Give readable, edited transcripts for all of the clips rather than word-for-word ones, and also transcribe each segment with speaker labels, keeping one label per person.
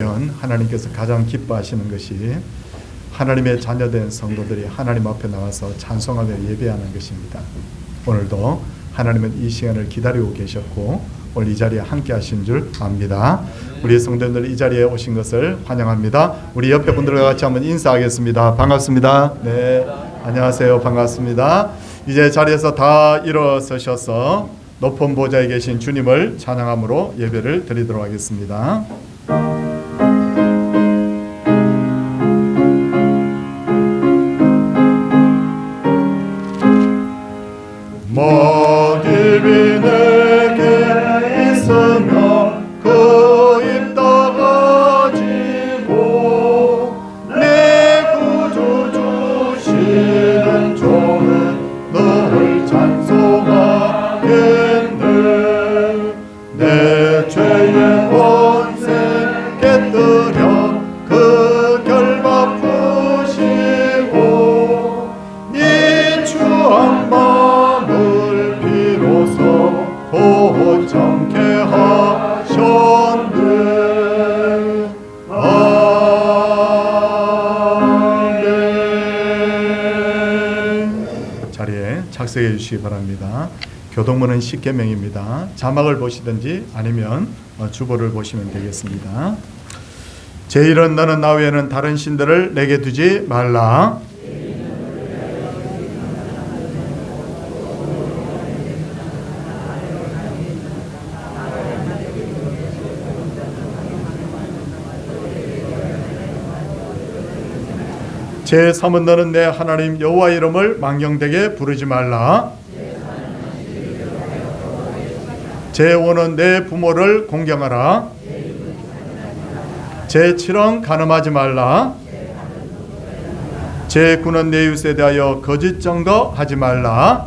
Speaker 1: 하나님께서 가장 기뻐하시는 것이 하나님의 자녀된 성도들이 하나님 앞에 나와서 찬송하며 예배하는 것입니다. 오늘도 하나님은 이 시간을 기다리고 계셨고 오늘 이 자리에 함께 하신 줄 압니다. 우리 성도님들 이 자리에 오신 것을 환영합니다. 우리 옆에 분들과 같이 한번 인사하겠습니다. 반갑습니다. 네, 안녕하세요. 반갑습니다. 이제 자리에서 다 일어서셔서 높은 보좌에 계신 주님을 찬양함으로 예배를 드리도록 하겠습니다. 먹이비 내게 있으며 그 입 다가지고 내 구주 주시는 종은 늘 찬송하겠네. 내 죄의 권세 깨뜨려 그 결박 푸시고 네 주한 마음을 비로소 보정케 하셨네. 아멘. 자리에 착석해 주시기 바랍니다. 교동문은 10계명입니다. 자막을 보시든지 아니면 주보를 보시면 되겠습니다. 제1은 너는 나 외에는 다른 신들을 내게 두지 말라. 제3은 너는 내 하나님 여호와 이름을 망령되게 부르지 말라. 제5는 내 부모를 공경하라. 제7은 간음하지 말라. 제9는 내 이웃에 대하여 거짓 증거하지 말라.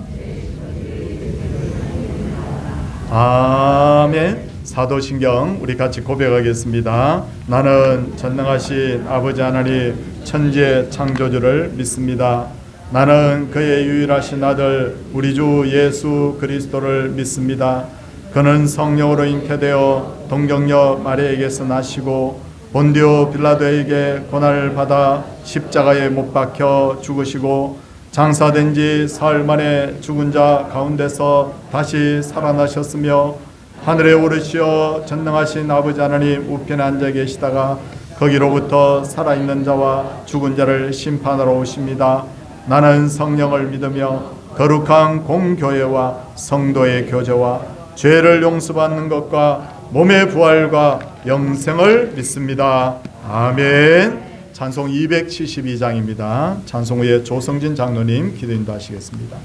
Speaker 1: 아멘. 사도신경 우리 같이 고백하겠습니다. 나는 전능하신 아버지 하나님 천지의 창조주를 믿습니다. 나는 그의 유일하신 아들 우리 주 예수 그리스도를 믿습니다. 그는 성령으로 잉태되어 동정녀 마리아에게서 나시고 본디오 빌라도에게 고난을 받아 십자가에 못 박혀 죽으시고 장사된 지 사흘 만에 죽은 자 가운데서 다시 살아나셨으며 하늘에 오르시어 전능하신 아버지 하나님 우편에 앉아 계시다가 거기로부터 살아있는 자와 죽은 자를 심판하러 오십니다. 나는 성령을 믿으며 거룩한 공교회와 성도의 교제와 죄를 용서받는 것과 몸의 부활과 영생을 믿습니다. 아멘. 찬송 272장입니다. 찬송 후에 조성진 장로님 기도 인도하시겠습니다.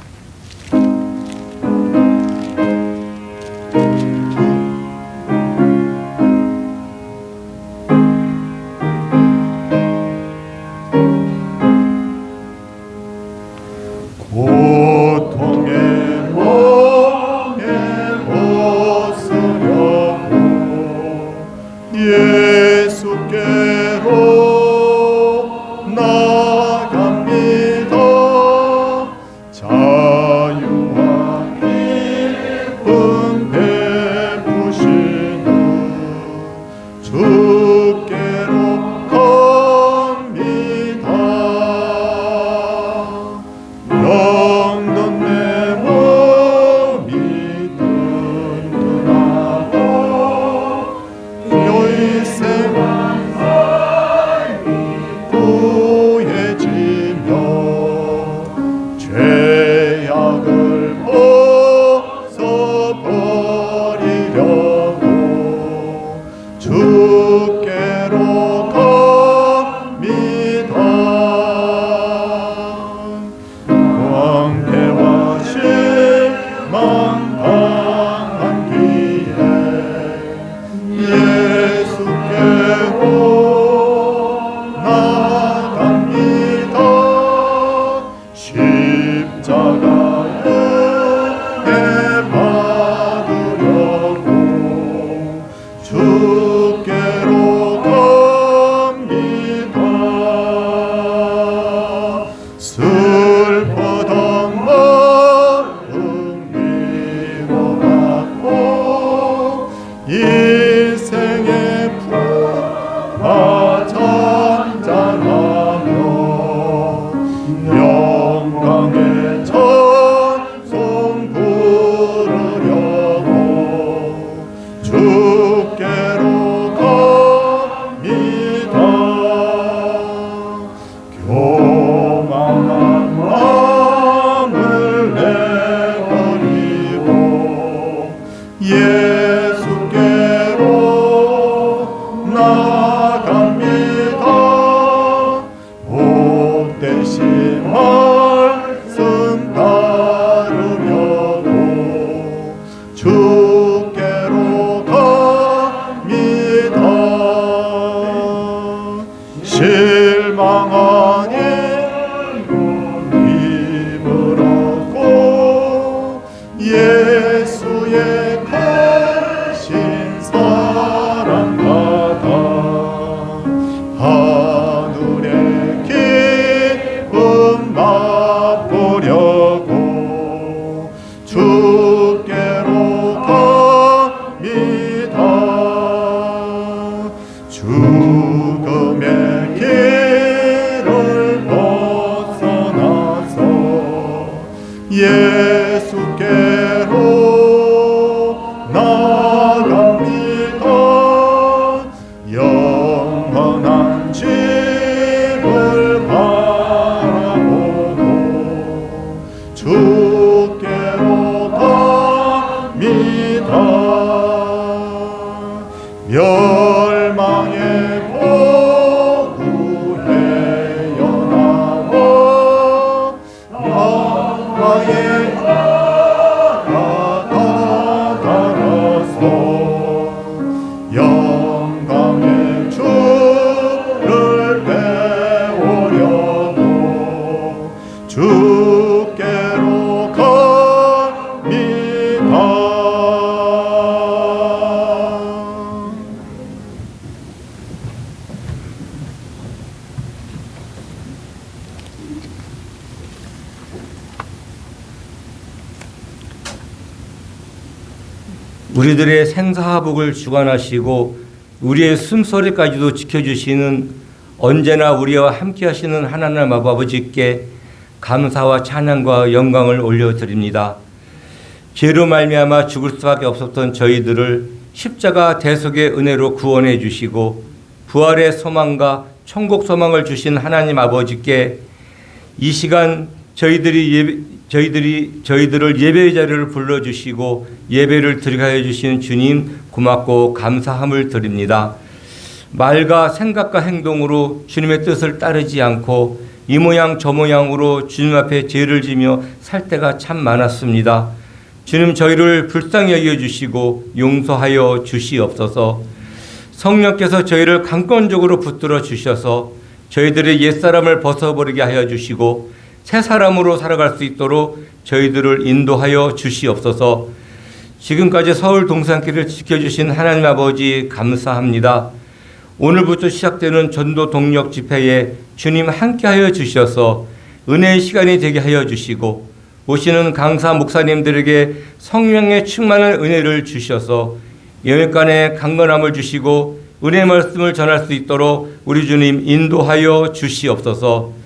Speaker 1: 나갑니다. 복되신 말씀 따르려고 주께로 갑니다. 실망하니 힘을 얻고 예수의 크신 사랑 받아 하늘의 기쁨 맛보려고 주께로 갑니다. 죽음의 길을 벗어나서 예수께로 나갑니다. 영원한 집을 바라보고 주께로 갑니다. 멸망의 보구에 연하고 영광의 나라 다다라서 영광의 주를 배우려고 주께로 갑니다.
Speaker 2: 우리들의 생사화복을 주관하시고 우리의 숨소리까지도 지켜주시는 언제나 우리와 함께 하시는 하나님 아버지께 감사와 찬양과 영광을 올려드립니다. 죄로 말미암아 죽을 수밖에 없었던 저희들을 십자가 대속의 은혜로 구원해 주시고 부활의 소망과 천국 소망을 주신 하나님 아버지께 이 시간 저희들을 예배의 자리를 불러주시고 예배를 드리게 하여 주신 주님 고맙고 감사함을 드립니다. 말과 생각과 행동으로 주님의 뜻을 따르지 않고 이 모양 저 모양으로 주님 앞에 죄를 지며 살 때가 참 많았습니다. 주님 저희를 불쌍히 여겨주시고 용서하여 주시옵소서. 성령께서 저희를 강권적으로 붙들어 주셔서 저희들의 옛사람을 벗어버리게 하여 주시고 새 사람으로 살아갈 수 있도록 저희들을 인도하여 주시옵소서. 지금까지 서울 동산길을 지켜주신 하나님 아버지 감사합니다. 오늘부터 시작되는 전도 동력 집회에 주님 함께하여 주셔서 은혜의 시간이 되게 하여 주시고 오시는 강사 목사님들에게 성령의 충만한 은혜를 주셔서 영육간의 강건함을 주시고 은혜의 말씀을 전할 수 있도록 우리 주님 인도하여 주시옵소서.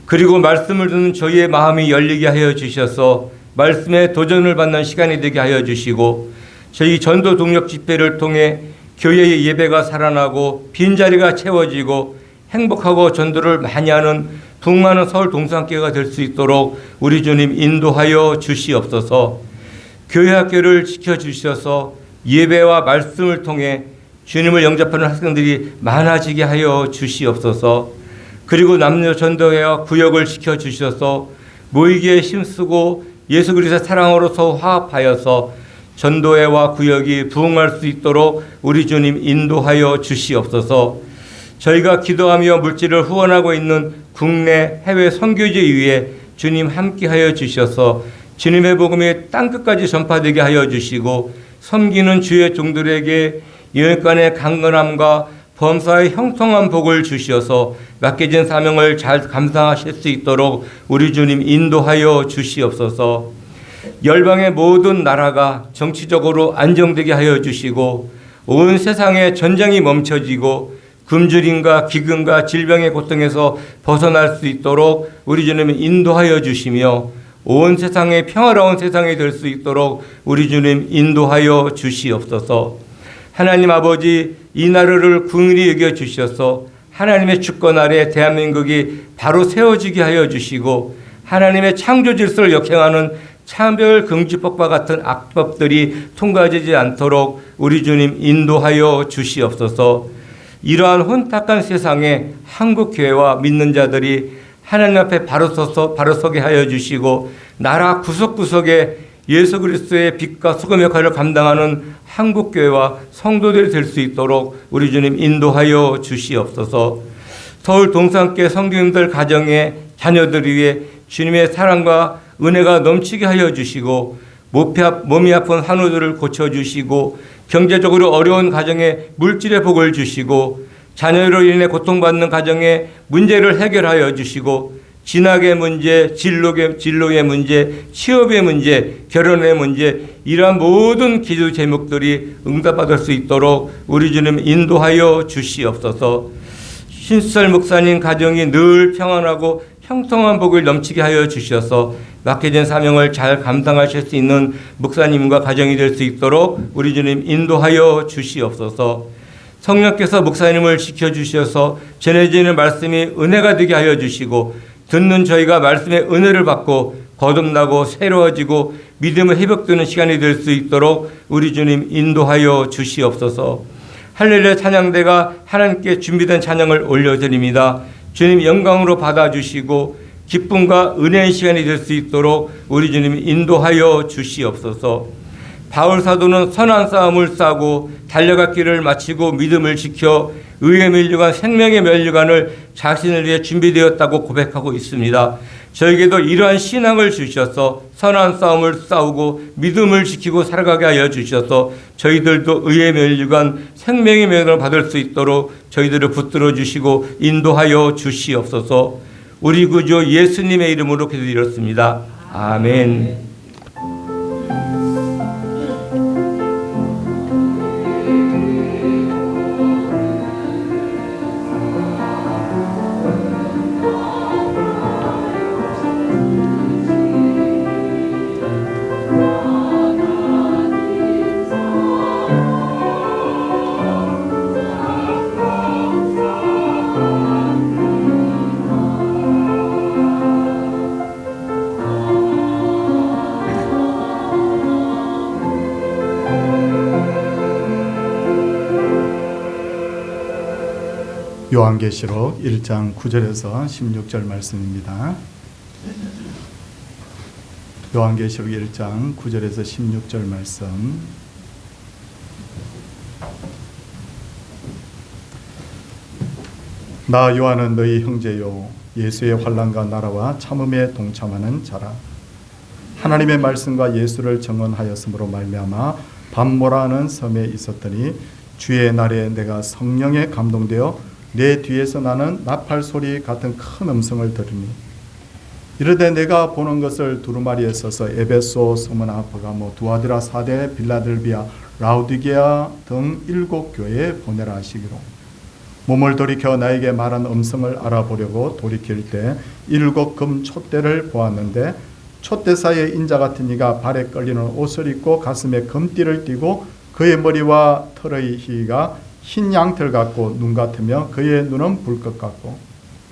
Speaker 2: 그리고 말씀을 듣는 저희의 마음이 열리게 하여 주셔서 말씀에 도전을 받는 시간이 되게 하여 주시고 저희 전도 동력 집회를 통해 교회의 예배가 살아나고 빈자리가 채워지고 행복하고 전도를 많이 하는 풍만한 서울 동산교회가 될 수 있도록 우리 주님 인도하여 주시옵소서. 교회 학교를 지켜주셔서 예배와 말씀을 통해 주님을 영접하는 학생들이 많아지게 하여 주시옵소서. 그리고 남녀 전도회와 구역을 지켜주셔서 모이기에 힘쓰고 예수 그리스도의 사랑으로서 화합하여서 전도회와 구역이 부흥할 수 있도록 우리 주님 인도하여 주시옵소서. 저희가 기도하며 물질을 후원하고 있는 국내 해외 선교지 위에 주님 함께하여 주셔서 주님의 복음이 땅끝까지 전파되게 하여 주시고 섬기는 주의 종들에게 영육간의 강건함과 범사의 형통한 복을 주시어서 맡겨진 사명을 잘 감당하실 수 있도록 우리 주님 인도하여 주시옵소서. 열방의 모든 나라가 정치적으로 안정되게 하여 주시고 온 세상에 전쟁이 멈춰지고 굶주림과 기근과 질병의 고통에서 벗어날 수 있도록 우리 주님 인도하여 주시며 온 세상에 평화로운 세상이 될 수 있도록 우리 주님 인도하여 주시옵소서. 하나님 아버지, 이 나라를 궁일이 여겨 주셔서 하나님의 주권 아래 대한민국이 바로 세워지게 하여 주시고 하나님의 창조 질서를 역행하는 차별금지법과 같은 악법들이 통과되지 않도록 우리 주님 인도하여 주시옵소서. 이러한 혼탁한 세상에 한국교회와 믿는 자들이 하나님 앞에 바로 서게 하여 주시고 나라 구석구석에 예수 그리스도의 빛과 소금 역할을 감당하는 한국교회와 성도들이 될 수 있도록 우리 주님 인도하여 주시옵소서. 서울 동산교회 성도님들 가정의 자녀들 위해 주님의 사랑과 은혜가 넘치게 하여 주시고 몸이 아픈 환우들을 고쳐주시고 경제적으로 어려운 가정에 물질의 복을 주시고 자녀로 인해 고통받는 가정의 문제를 해결하여 주시고 진학의 문제, 진로의 문제, 취업의 문제, 결혼의 문제 이러한 모든 기도 제목들이 응답받을 수 있도록 우리 주님 인도하여 주시옵소서. 신수철 목사님 가정이 늘 평안하고 형통한 복을 넘치게 하여 주셔서 맡겨진 사명을 잘 감당하실 수 있는 목사님과 가정이 될 수 있도록 우리 주님 인도하여 주시옵소서. 성령께서 목사님을 지켜주셔서 전해지는 말씀이 은혜가 되게 하여 주시고 듣는 저희가 말씀의 은혜를 받고 거듭나고 새로워지고 믿음을 회복되는 시간이 될 수 있도록 우리 주님 인도하여 주시옵소서. 할렐루야 찬양대가 하나님께 준비된 찬양을 올려드립니다. 주님 영광으로 받아주시고 기쁨과 은혜의 시간이 될 수 있도록 우리 주님 인도하여 주시옵소서. 바울 사도는 선한 싸움을 싸고 달려갈 길을 마치고 믿음을 지켜 의의 면류관 생명의 면류관을 자신을 위해 준비되었다고 고백하고 있습니다. 저에게도 이러한 신앙을 주셔서 선한 싸움을 싸우고 믿음을 지키고 살아가게 하여 주셔서 저희들도 의의 면류관 생명의 면을 받을 수 있도록 저희들을 붙들어 주시고 인도하여 주시옵소서. 우리 구주 예수님의 이름으로 기도드렸습니다. 아멘.
Speaker 1: 요한계시록 1장 9절에서 16절 말씀입니다. 요한계시록 1장 9절에서 16절 말씀. 나 요한은 너희 형제요 예수의 환난과 나라와 참음에 동참하는 자라. 하나님의 말씀과 예수를 증언하였으므로 말미암아 밤모라는 섬에 있었더니 주의 날에 내가 성령에 감동되어 내 뒤에서 나는 나팔 소리 같은 큰 음성을 들으니 이르되 내가 보는 것을 두루마리에 써서 에베소, 스무나, 버가모, 두아디라, 사데, 빌라델비아, 라우디게아 등 7 교회에 보내라 하시기로 몸을 돌이켜 나에게 말한 음성을 알아보려고 돌이킬 때 7 금 촛대를 보았는데 촛대 사이에 인자 같은 이가 발에 끌리는 옷을 입고 가슴에 금띠를 띠고 그의 머리와 털의 희가 흰 양털 같고 눈 같으며 그의 눈은 불꽃 같고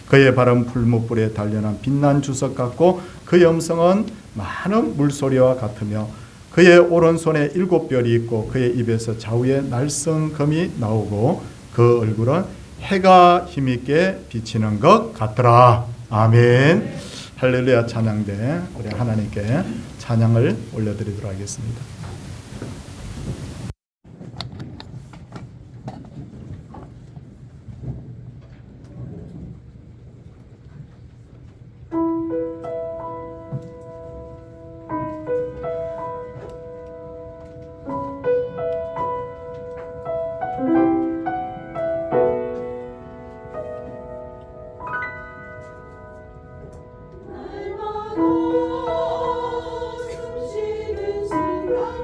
Speaker 1: 그의 발은 풀무불에 단련한 빛난 주석 같고 그의 음성은 많은 물소리와 같으며 그의 오른손에 7 뼈리 있고 그의 입에서 좌우에 날성검이 나오고 그 얼굴은 해가 힘있게 비치는 것 같더라. 아멘. 할렐루야 찬양대 우리 하나님께 찬양을 올려드리도록 하겠습니다.
Speaker 3: 숨쉬는 순간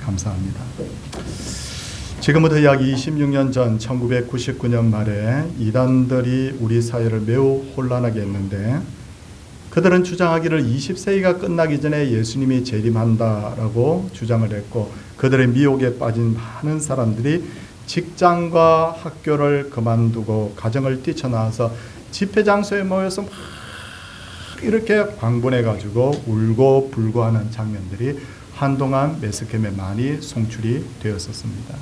Speaker 1: 감사합니다. 지금부터 약 26년 전 1999년 말에 이단들이 우리 사회를 매우 혼란하게 했는데, 그들은 주장하기를 20세기가 끝나기 전에 예수님이 재림한다라고 주장을 했고, 그들의 미혹에 빠진 많은 사람들이 직장과 학교를 그만두고 가정을 뛰쳐나와서 집회 장소에 모여서 막 이렇게 방문해가지고 울고 불고 하는 장면들이 한동안 매스컴에 많이 송출이 되었었습니다.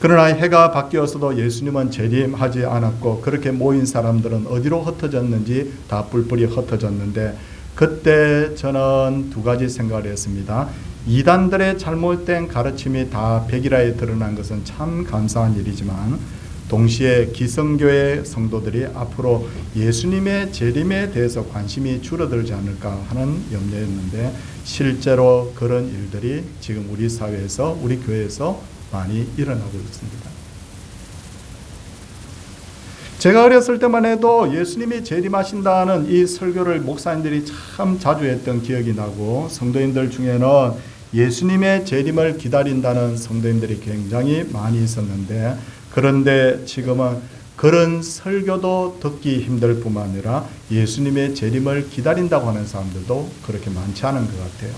Speaker 1: 그러나 해가 바뀌어서도 예수님은 재림하지 않았고, 그렇게 모인 사람들은 어디로 흩어졌는지 다 뿔뿔이 흩어졌는데, 그때 저는 두 가지 생각을 했습니다. 이단들의 잘못된 가르침이 다 백일화에 드러난 것은 참 감사한 일이지만, 동시에 기성교회 성도들이 앞으로 예수님의 재림에 대해서 관심이 줄어들지 않을까 하는 염려였는데, 실제로 그런 일들이 지금 우리 사회에서, 우리 교회에서 많이 일어나고 있습니다. 제가 어렸을 때만 해도 예수님이 재림하신다는 이 설교를 목사님들이 참 자주 했던 기억이 나고, 성도인들 중에는 예수님의 재림을 기다린다는 성도인들이 굉장히 많이 있었는데, 그런데 지금은 그런 설교도 듣기 힘들 뿐만 아니라 예수님의 재림을 기다린다고 하는 사람들도 그렇게 많지 않은 것 같아요.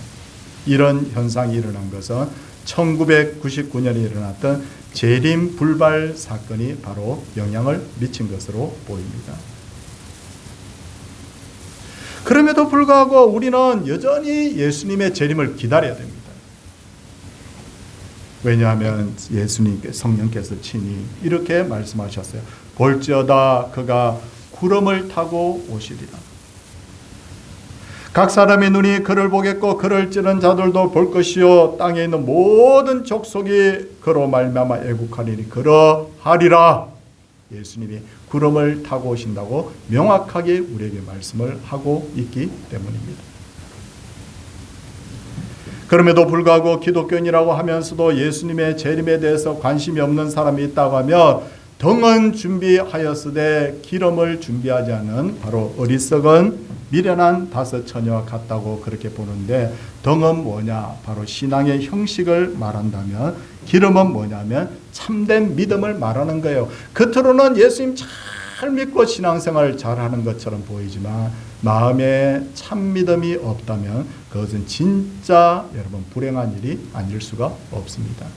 Speaker 1: 이런 현상이 일어난 것은 1999년에 일어났던 재림 불발 사건이 바로 영향을 미친 것으로 보입니다. 그럼에도 불구하고 우리는 여전히 예수님의 재림을 기다려야 됩니다. 왜냐하면 예수님께, 성령께서 친히 이렇게 말씀하셨어요. 볼지어다 그가 구름을 타고 오시리라. 각 사람의 눈이 그를 보겠고 그를 찌른 자들도 볼 것이요 땅에 있는 모든 족속이 그로 말미암아 애국하리니 그러하리라. 예수님이 구름을 타고 오신다고 명확하게 우리에게 말씀을 하고 있기 때문입니다. 그럼에도 불구하고 기독교인이라고 하면서도 예수님의 재림에 대해서 관심이 없는 사람이 있다고 하면 등은 준비하였으되 기름을 준비하지 않은 바로 어리석은 미련한 5 처녀와 같다고 그렇게 보는데, 등은 뭐냐? 바로 신앙의 형식을 말한다면 기름은 뭐냐면 참된 믿음을 말하는 거예요. 겉으로는 예수님 잘 믿고 신앙생활을 잘하는 것처럼 보이지만 마음에 참 믿음이 없다면 그것은 진짜 여러분 불행한 일이 아닐 수가 없습니다.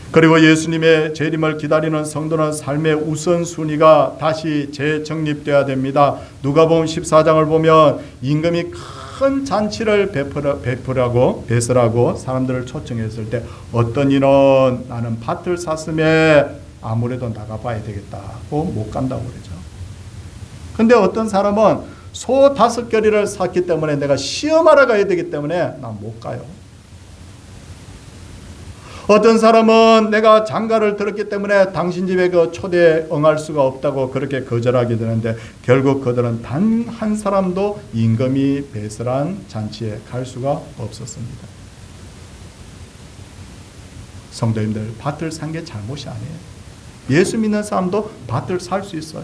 Speaker 1: 그리고 예수님의 재림을 기다리는 성도는 삶의 우선순위가 다시 재정립되어야 됩니다. 누가복음 14장을 보면 임금이 큰 잔치를 베풀라고 사람들을 초청했을 때 어떤 이는 나는 밭을 샀음에 아무래도 나가봐야 되겠다고 못 간다고 그러죠. 근데 어떤 사람은 소 5겨리를 샀기 때문에 내가 시험하러 가야 되기 때문에 난 못 가요. 어떤 사람은 내가 장가를 들었기 때문에 당신 집에 그 초대에 응할 수가 없다고 그렇게 거절하게 되는데, 결국 그들은 단 한 사람도 임금이 배설한 잔치에 갈 수가 없었습니다. 성도님들, 밭을 산 게 잘못이 아니에요. 예수 믿는 사람도 밭을 살 수 있어요.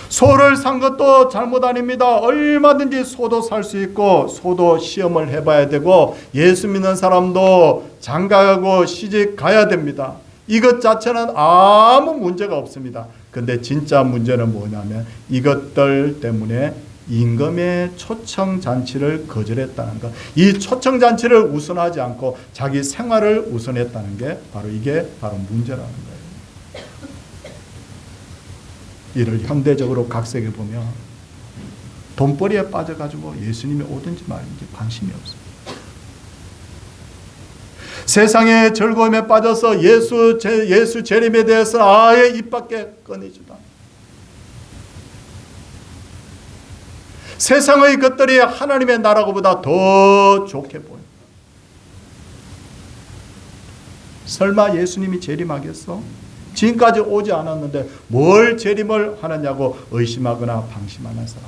Speaker 1: 소를 산 것도 잘못 아닙니다. 얼마든지 소도 살 수 있고 소도 시험을 해봐야 되고 예수 믿는 사람도 장가가고 시집 가야 됩니다. 이것 자체는 아무 문제가 없습니다. 근데 진짜 문제는 뭐냐면 이것들 때문에 임금의 초청잔치를 거절했다는 것, 이 초청잔치를 우선하지 않고 자기 생활을 우선했다는 게 이게 바로 문제라는 거예요. 이를 현대적으로 각색해 보면 돈벌이에 빠져가지고 예수님이 오든지 말든지 관심이 없어요. 세상의 즐거움에 빠져서 예수 재림에 대해서 아예 입 밖에 꺼내지도 않아요. 세상의 것들이 하나님의 나라보다 더 좋게 보여요. 설마 예수님이 재림하겠어? 지금까지 오지 않았는데 뭘 재림을 하느냐고 의심하거나 방심하는 사람.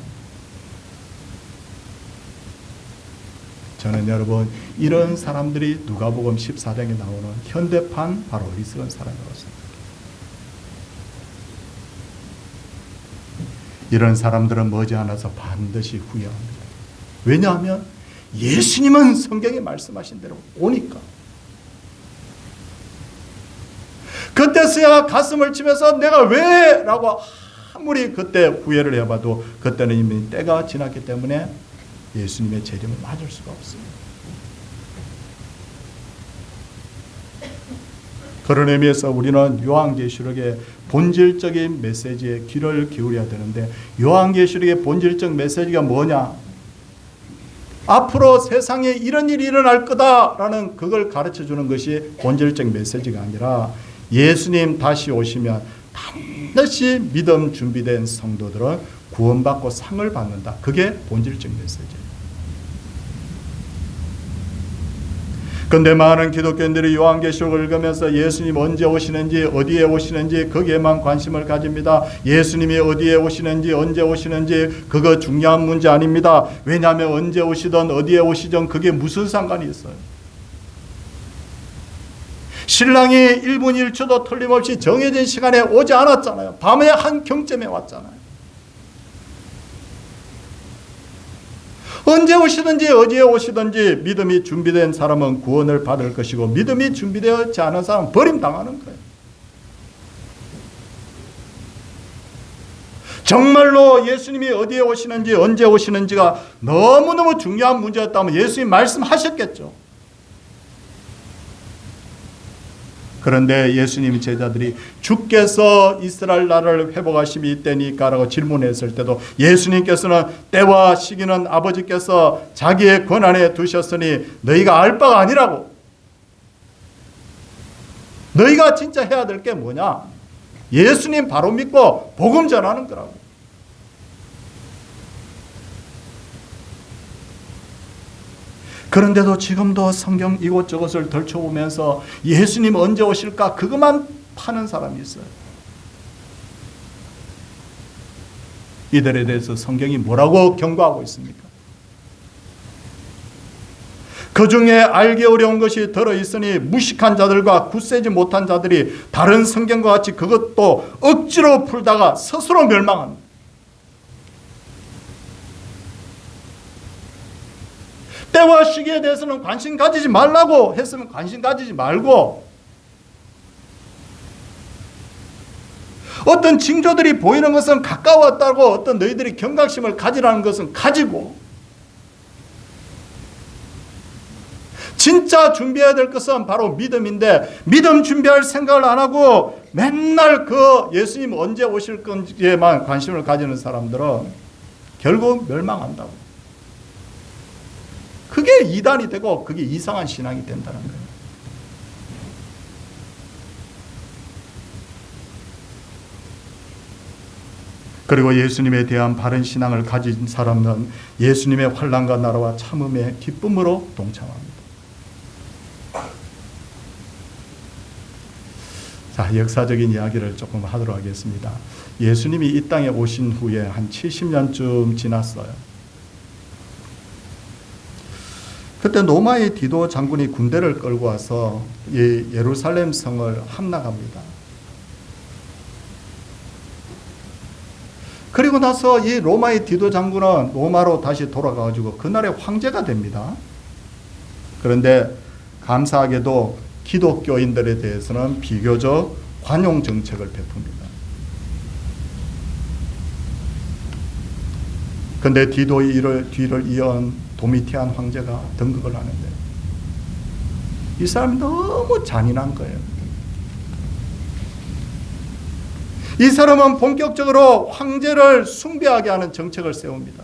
Speaker 1: 저는 여러분 이런 사람들이 누가복음 14장에 나오는 현대판 바로 어리석은 사람이라고 생각해요. 이런 사람들은 머지않아서 반드시 후회합니다. 왜냐하면 예수님은 성경에 말씀하신 대로 오니까. 그때서야 가슴을 치면서 내가 왜? 라고 아무리 그때 후회를 해봐도 그때는 이미 때가 지났기 때문에 예수님의 재림을 맞을 수가 없습니다. 그런 의미에서 우리는 요한계시록의 본질적인 메시지에 귀를 기울여야 되는데, 요한계시록의 본질적 메시지가 뭐냐? 앞으로 세상에 이런 일이 일어날 거다라는 그걸 가르쳐주는 것이 본질적 메시지가 아니라 예수님 다시 오시면 반드시 믿음 준비된 성도들은 구원받고 상을 받는다. 그게 본질적 메시지예요. 그런데 많은 기독교인들이 요한계시록을 읽으면서 예수님 언제 오시는지 어디에 오시는지 거기에만 관심을 가집니다. 예수님이 어디에 오시는지 언제 오시는지 그거 중요한 문제 아닙니다. 왜냐하면 언제 오시든 어디에 오시든 그게 무슨 상관이 있어요. 신랑이 1분 1초도 틀림없이 정해진 시간에 오지 않았잖아요. 밤에 한 경쯤에 왔잖아요. 언제 오시든지 어디에 오시든지 믿음이 준비된 사람은 구원을 받을 것이고 믿음이 준비되지 않은 사람은 버림당하는 거예요. 정말로 예수님이 어디에 오시는지 언제 오시는지가 너무너무 중요한 문제였다면 예수님 말씀하셨겠죠. 그런데 예수님 제자들이 주께서 이스라엘 나라를 회복하심이 이때니까라고 질문했을 때도 예수님께서는 때와 시기는 아버지께서 자기의 권한에 두셨으니 너희가 알 바가 아니라고. 너희가 진짜 해야 될 게 뭐냐? 예수님 바로 믿고 복음 전하는 거라고. 그런데도 지금도 성경 이곳저곳을 덜쳐보면서 예수님 언제 오실까 그것만 파는 사람이 있어요. 이들에 대해서 성경이 뭐라고 경고하고 있습니까? 그 중에 알기 어려운 것이 들어있으니 무식한 자들과 굳세지 못한 자들이 다른 성경과 같이 그것도 억지로 풀다가 스스로 멸망합니다. 때와 시기에 대해서는 관심 가지지 말라고 했으면 관심 가지지 말고, 어떤 징조들이 보이는 것은 가까웠다고 어떤 너희들이 경각심을 가지라는 것은 가지고, 진짜 준비해야 될 것은 바로 믿음인데 믿음 준비할 생각을 안 하고 맨날 그 예수님 언제 오실 건지에만 관심을 가지는 사람들은 결국 멸망한다고. 그게 이단이 되고 그게 이상한 신앙이 된다는 거예요. 그리고 예수님에 대한 바른 신앙을 가진 사람은 예수님의 환난과 나라와 참음의 기쁨으로 동참합니다. 자, 역사적인 이야기를 조금 하도록 하겠습니다. 예수님이 이 땅에 오신 후에 한 70년쯤 지났어요. 그때 로마의 디도 장군이 군대를 끌고 와서 이 예루살렘 성을 함락합니다. 그리고 나서 이 로마의 디도 장군은 로마로 다시 돌아가가지고 그날의 황제가 됩니다. 그런데 감사하게도 기독교인들에 대해서는 비교적 관용 정책을 베풉니다. 그런데 디도의 뒤를 이은 도미티안 황제가 등극을 하는데 이 사람이 너무 잔인한 거예요. 이 사람은 본격적으로 황제를 숭배하게 하는 정책을 세웁니다.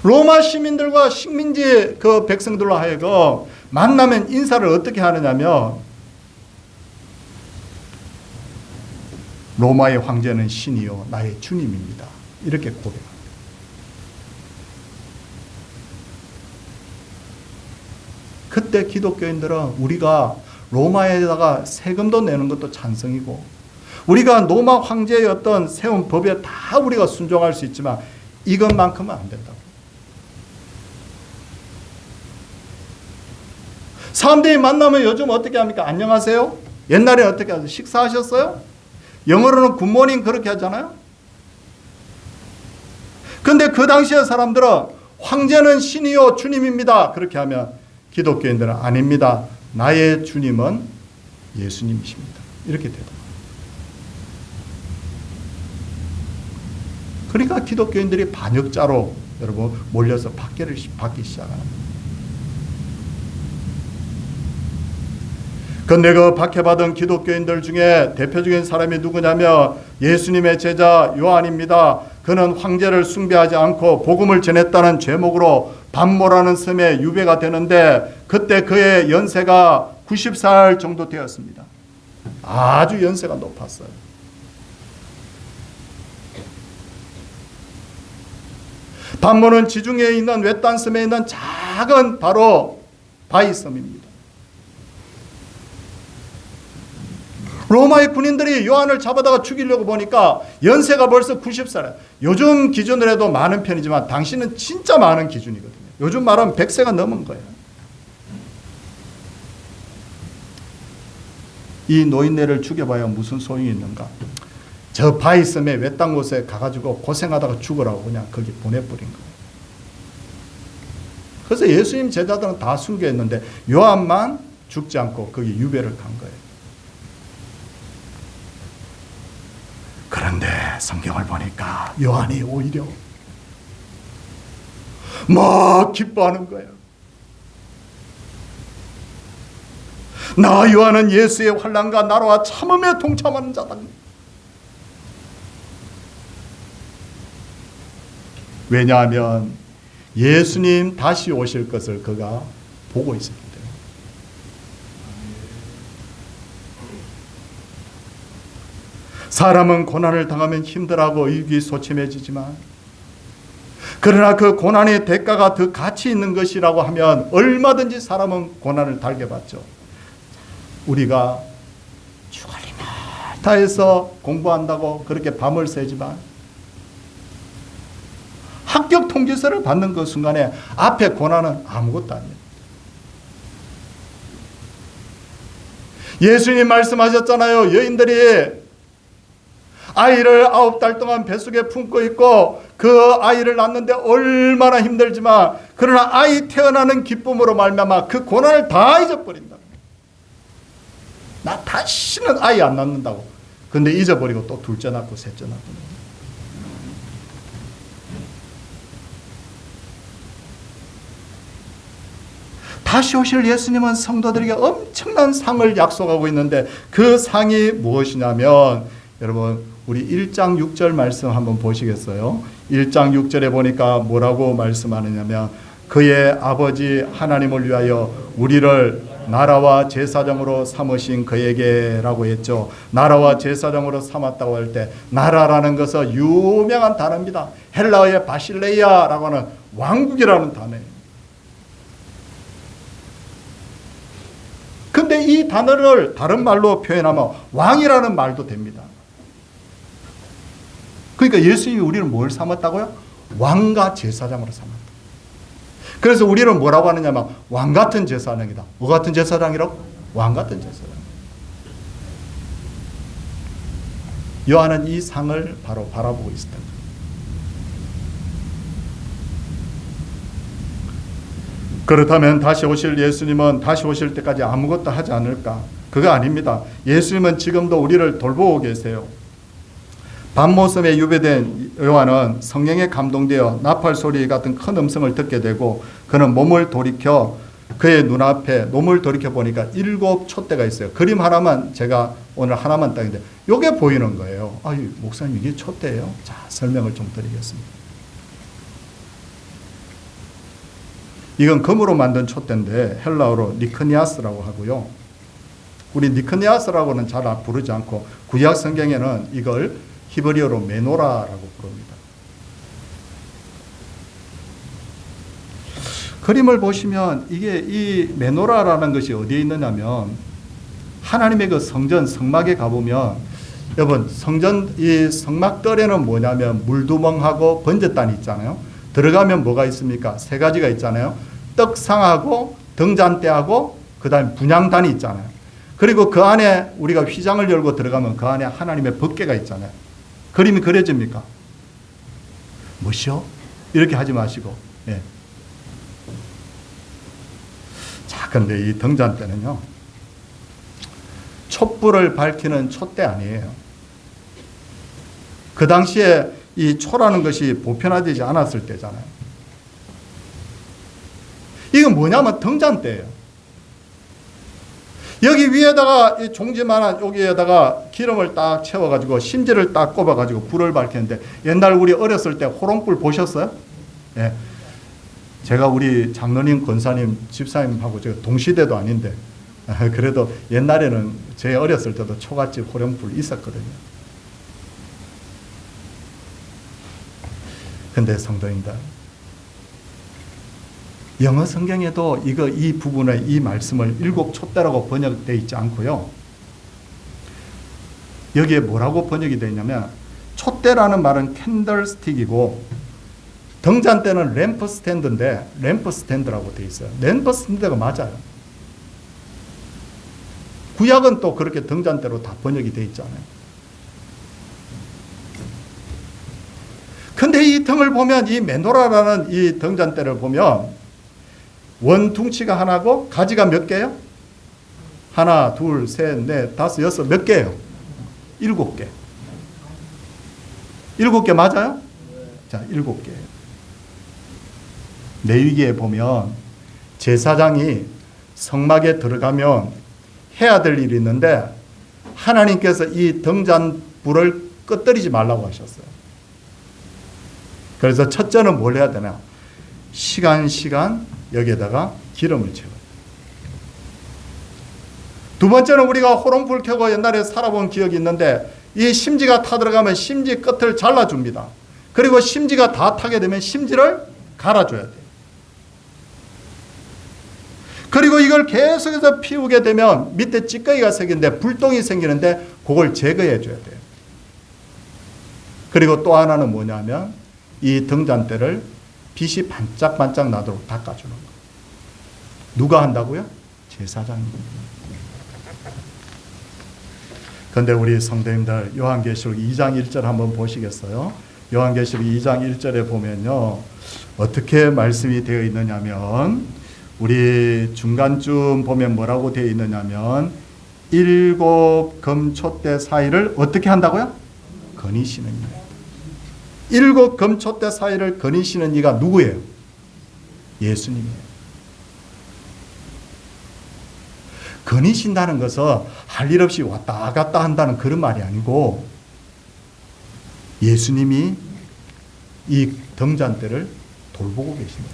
Speaker 1: 로마 시민들과 식민지 그 백성들로 하여금 만나면 인사를 어떻게 하느냐면 로마의 황제는 신이요 나의 주님입니다. 이렇게 고백합니다. 그때 기독교인들은 우리가 로마에다가 세금도 내는 것도 찬성이고 우리가 로마 황제의 어떤 세운 법에 다 우리가 순종할 수 있지만 이것만큼은 안 된다고. 사람들이 만나면 요즘 어떻게 합니까? 안녕하세요? 옛날에 어떻게 하세요? 식사하셨어요? 영어로는 굿모닝 그렇게 하잖아요. 근데 그 당시의 사람들은 황제는 신이요 주님입니다 그렇게 하면 기독교인들은 아닙니다. 나의 주님은 예수님이십니다. 이렇게 되더라고요. 그러니까 기독교인들이 반역자로 여러분 몰려서 받기 시작합니다. 근데 그 박해받은 기독교인들 중에 대표적인 사람이 누구냐면 예수님의 제자 요한입니다. 그는 황제를 숭배하지 않고 복음을 전했다는 제목으로 반모라는 섬에 유배가 되는데 그때 그의 연세가 90살 정도 되었습니다. 아주 연세가 높았어요. 반모는 지중해에 있는 외딴 섬에 있는 작은 바로 바이섬입니다. 로마의 군인들이 요한을 잡아다가 죽이려고 보니까 연세가 벌써 90살이에요. 요즘 기준으로 해도 많은 편이지만 당시는 진짜 많은 기준이거든요. 요즘 말하면 100세가 넘은 거예요. 이 노인네를 죽여봐야 무슨 소용이 있는가? 저 바이섬의 외딴 곳에 가가지고 고생하다가 죽으라고 그냥 거기 보내버린 거예요. 그래서 예수님 제자들은 다 순교했는데 요한만 죽지 않고 거기 유배를 간 거예요. 그런데 성경을 보니까 요한이 오히려 막 기뻐하는 거예요. 나 요한은 예수의 환난과 나라와 참음에 동참하는 자다. 왜냐하면 예수님 다시 오실 것을 그가 보고 있었기 때문에. 사람은 고난을 당하면 힘들어하고 의기소침해지지만 그러나 그 고난의 대가가 더 가치 있는 것이라고 하면 얼마든지 사람은 고난을 달게 받죠. 우리가 죽을림을 다해서 공부한다고 그렇게 밤을 새지만 합격 통지서를 받는 그 순간에 앞에 고난은 아무것도 아니에요. 예수님 말씀하셨잖아요. 여인들이 아이를 9달 동안 뱃속에 품고 있고 그 아이를 낳는데 얼마나 힘들지만 그러나 아이 태어나는 기쁨으로 말미암아 그 고난을 다 잊어버린다. 나 다시는 아이 안 낳는다고. 근데 잊어버리고 또 둘째 낳고 셋째 낳고. 다시 오실 예수님은 성도들에게 엄청난 상을 약속하고 있는데 그 상이 무엇이냐면 여러분 우리 1장 6절 말씀 한번 보시겠어요? 1장 6절에 보니까 뭐라고 말씀하느냐면 그의 아버지 하나님을 위하여 우리를 나라와 제사장으로 삼으신 그에게 라고 했죠. 나라와 제사장으로 삼았다고 할 때 나라라는 것은 유명한 단어입니다. 헬라어의 바실레이아라고 하는 왕국이라는 단어예요. 근데 이 단어를 다른 말로 표현하면 왕이라는 말도 됩니다. 그러니까 예수님이 우리를 뭘 삼았다고요? 왕과 제사장으로 삼았다. 그래서 우리는 뭐라고 하느냐면 왕 같은 제사장이다. 뭐 같은 제사장이라고? 왕 같은 제사장. 요한은 이 상을 바로 바라보고 있었다. 그렇다면 다시 오실 예수님은 다시 오실 때까지 아무것도 하지 않을까? 그거 아닙니다. 예수님은 지금도 우리를 돌보고 계세요. 밤모섬에 유배된 요한은 성령에 감동되어 나팔 소리 같은 큰 음성을 듣게 되고 그는 몸을 돌이켜 그의 눈앞에 몸을 돌이켜 보니까 7 촛대가 있어요. 그림 하나만 제가 오늘 하나만 딱인데 이게 보이는 거예요. 아유 목사님 이게 촛대예요? 자 설명을 좀 드리겠습니다. 이건 금으로 만든 촛대인데 헬라어로 니크니아스라고 하고요. 우리 니크니아스라고는 잘 부르지 않고 구약 성경에는 이걸 히브리어로 메노라라고 부릅니다. 그림을 보시면 이게 이 메노라라는 것이 어디에 있느냐면 하나님의 그 성전 성막에 가보면 여러분 성전 이 성막들에는 뭐냐면 물두멍하고 번제단이 있잖아요. 들어가면 뭐가 있습니까? 3가지가 있잖아요. 떡상하고 등잔대하고 그 다음에 분향단이 있잖아요. 그리고 그 안에 우리가 휘장을 열고 들어가면 그 안에 하나님의 법궤가 있잖아요. 그림이 그려집니까? 뭐시오? 이렇게 하지 마시고. 예. 자, 근데 이 등잔대는요. 촛불을 밝히는 촛대 아니에요. 그 당시에 이 초라는 것이 보편화되지 않았을 때잖아요. 이건 뭐냐면 등잔대예요. 여기 위에다가 이 종지만한 여기에다가 기름을 딱 채워가지고 심지를 딱 꼽아가지고 불을 밝히는데 옛날 우리 어렸을 때 호롱불 보셨어요? 예. 제가 우리 장로님, 권사님, 집사님하고 제가 동시대도 아닌데 그래도 옛날에는 제 어렸을 때도 초가집 호롱불 있었거든요. 근데 성도님들 영어 성경에도 이 부분의 이 말씀을 7 촛대라고 번역되어 있지 않고요. 여기에 뭐라고 번역이 되어 있냐면 촛대라는 말은 캔들스틱이고 등잔대는 램프 스탠드인데 램프 스탠드라고 되어 있어요. 램프 스탠드가 맞아요. 구약은 또 그렇게 등잔대로 다 번역이 되어 있잖아요. 근데 이 등을 보면 이 메노라라는 이 등잔대를 보면 원둥치가 하나고 가지가 몇 개예요? 하나, 둘, 셋, 넷, 다섯, 여섯 몇 개예요? 7개. 7개 맞아요? 자, 7개. 레위기에 보면 제사장이 성막에 들어가면 해야 될 일이 있는데 하나님께서 이 등잔불을 꺼뜨리지 말라고 하셨어요. 그래서 첫째는 뭘 해야 되나? 시간 여기에다가 기름을 채워요. 두 번째는 우리가 호롱불 켜고 옛날에 살아본 기억이 있는데 이 심지가 타 들어가면 심지 끝을 잘라줍니다. 그리고 심지가 다 타게 되면 심지를 갈아줘야 돼요. 그리고 이걸 계속해서 피우게 되면 밑에 찌꺼기가 생기는데 불똥이 생기는데 그걸 제거해 줘야 돼요. 그리고 또 하나는 뭐냐면 이 등잔대를 빛이 반짝반짝 나도록 닦아주는 거예요. 누가 한다고요? 제사장님. 그런데 우리 성도님들 요한계시록 2장 1절 한번 보시겠어요? 요한계시록 2장 1절에 보면요, 어떻게 말씀이 되어 있느냐면, 우리 중간쯤 보면 뭐라고 되어 있느냐면 7 금촛대 사이를 어떻게 한다고요? 거니시는 이. 7 금촛대 사이를 거니시는 이가 누구예요? 예수님이에요. 거니신다는 것은 할 일 없이 왔다 갔다 한다는 그런 말이 아니고, 예수님이 이 등잔대를 돌보고 계십니다.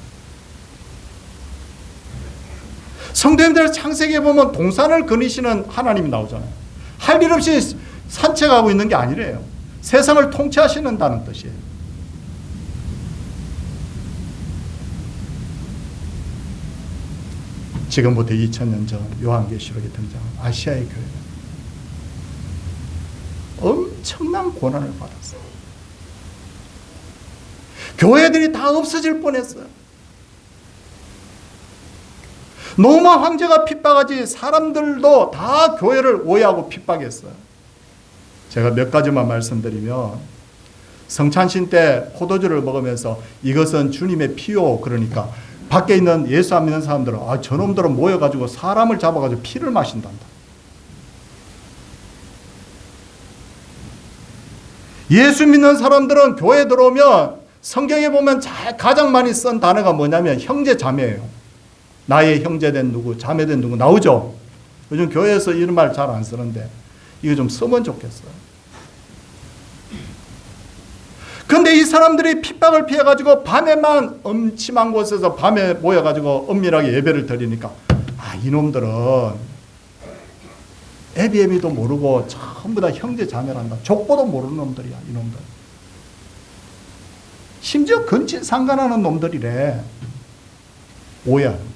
Speaker 1: 성도님들 창세기에 보면 동산을 거니시는 하나님이 나오잖아요. 할 일 없이 산책하고 있는 게 아니래요. 세상을 통치하시는다는 뜻이에요. 지금부터 2000년 전 요한계시록에 등장한 아시아의 교회는 엄청난 고난을 받았어요. 교회들이 다 없어질 뻔했어요. 로마 황제가 핍박하지 사람들도 다 교회를 오해하고 핍박했어요. 제가 몇 가지만 말씀드리면, 성찬신 때 포도주를 먹으면서 이것은 주님의 피요, 그러니까 밖에 있는 예수 안 믿는 사람들은 저놈들은 모여가지고 사람을 잡아가지고 피를 마신단다. 예수 믿는 사람들은 교회 들어오면 성경에 보면 가장 많이 쓴 단어가 뭐냐면 형제 자매예요. 나의 형제된 누구, 자매된 누구 나오죠. 요즘 교회에서 이런 말 잘 안 쓰는데 이거 좀 쓰면 좋겠어요. 그런데 이 사람들이 핍박을 피해가지고 밤에만 음침한 곳에서 밤에 모여가지고 엄밀하게 예배를 드리니까 이놈들은 애비애비도 모르고 전부 다 형제 자매란다. 족보도 모르는 놈들이야, 이놈들. 심지어 근친 상관하는 놈들이래. 오해하는 거예요.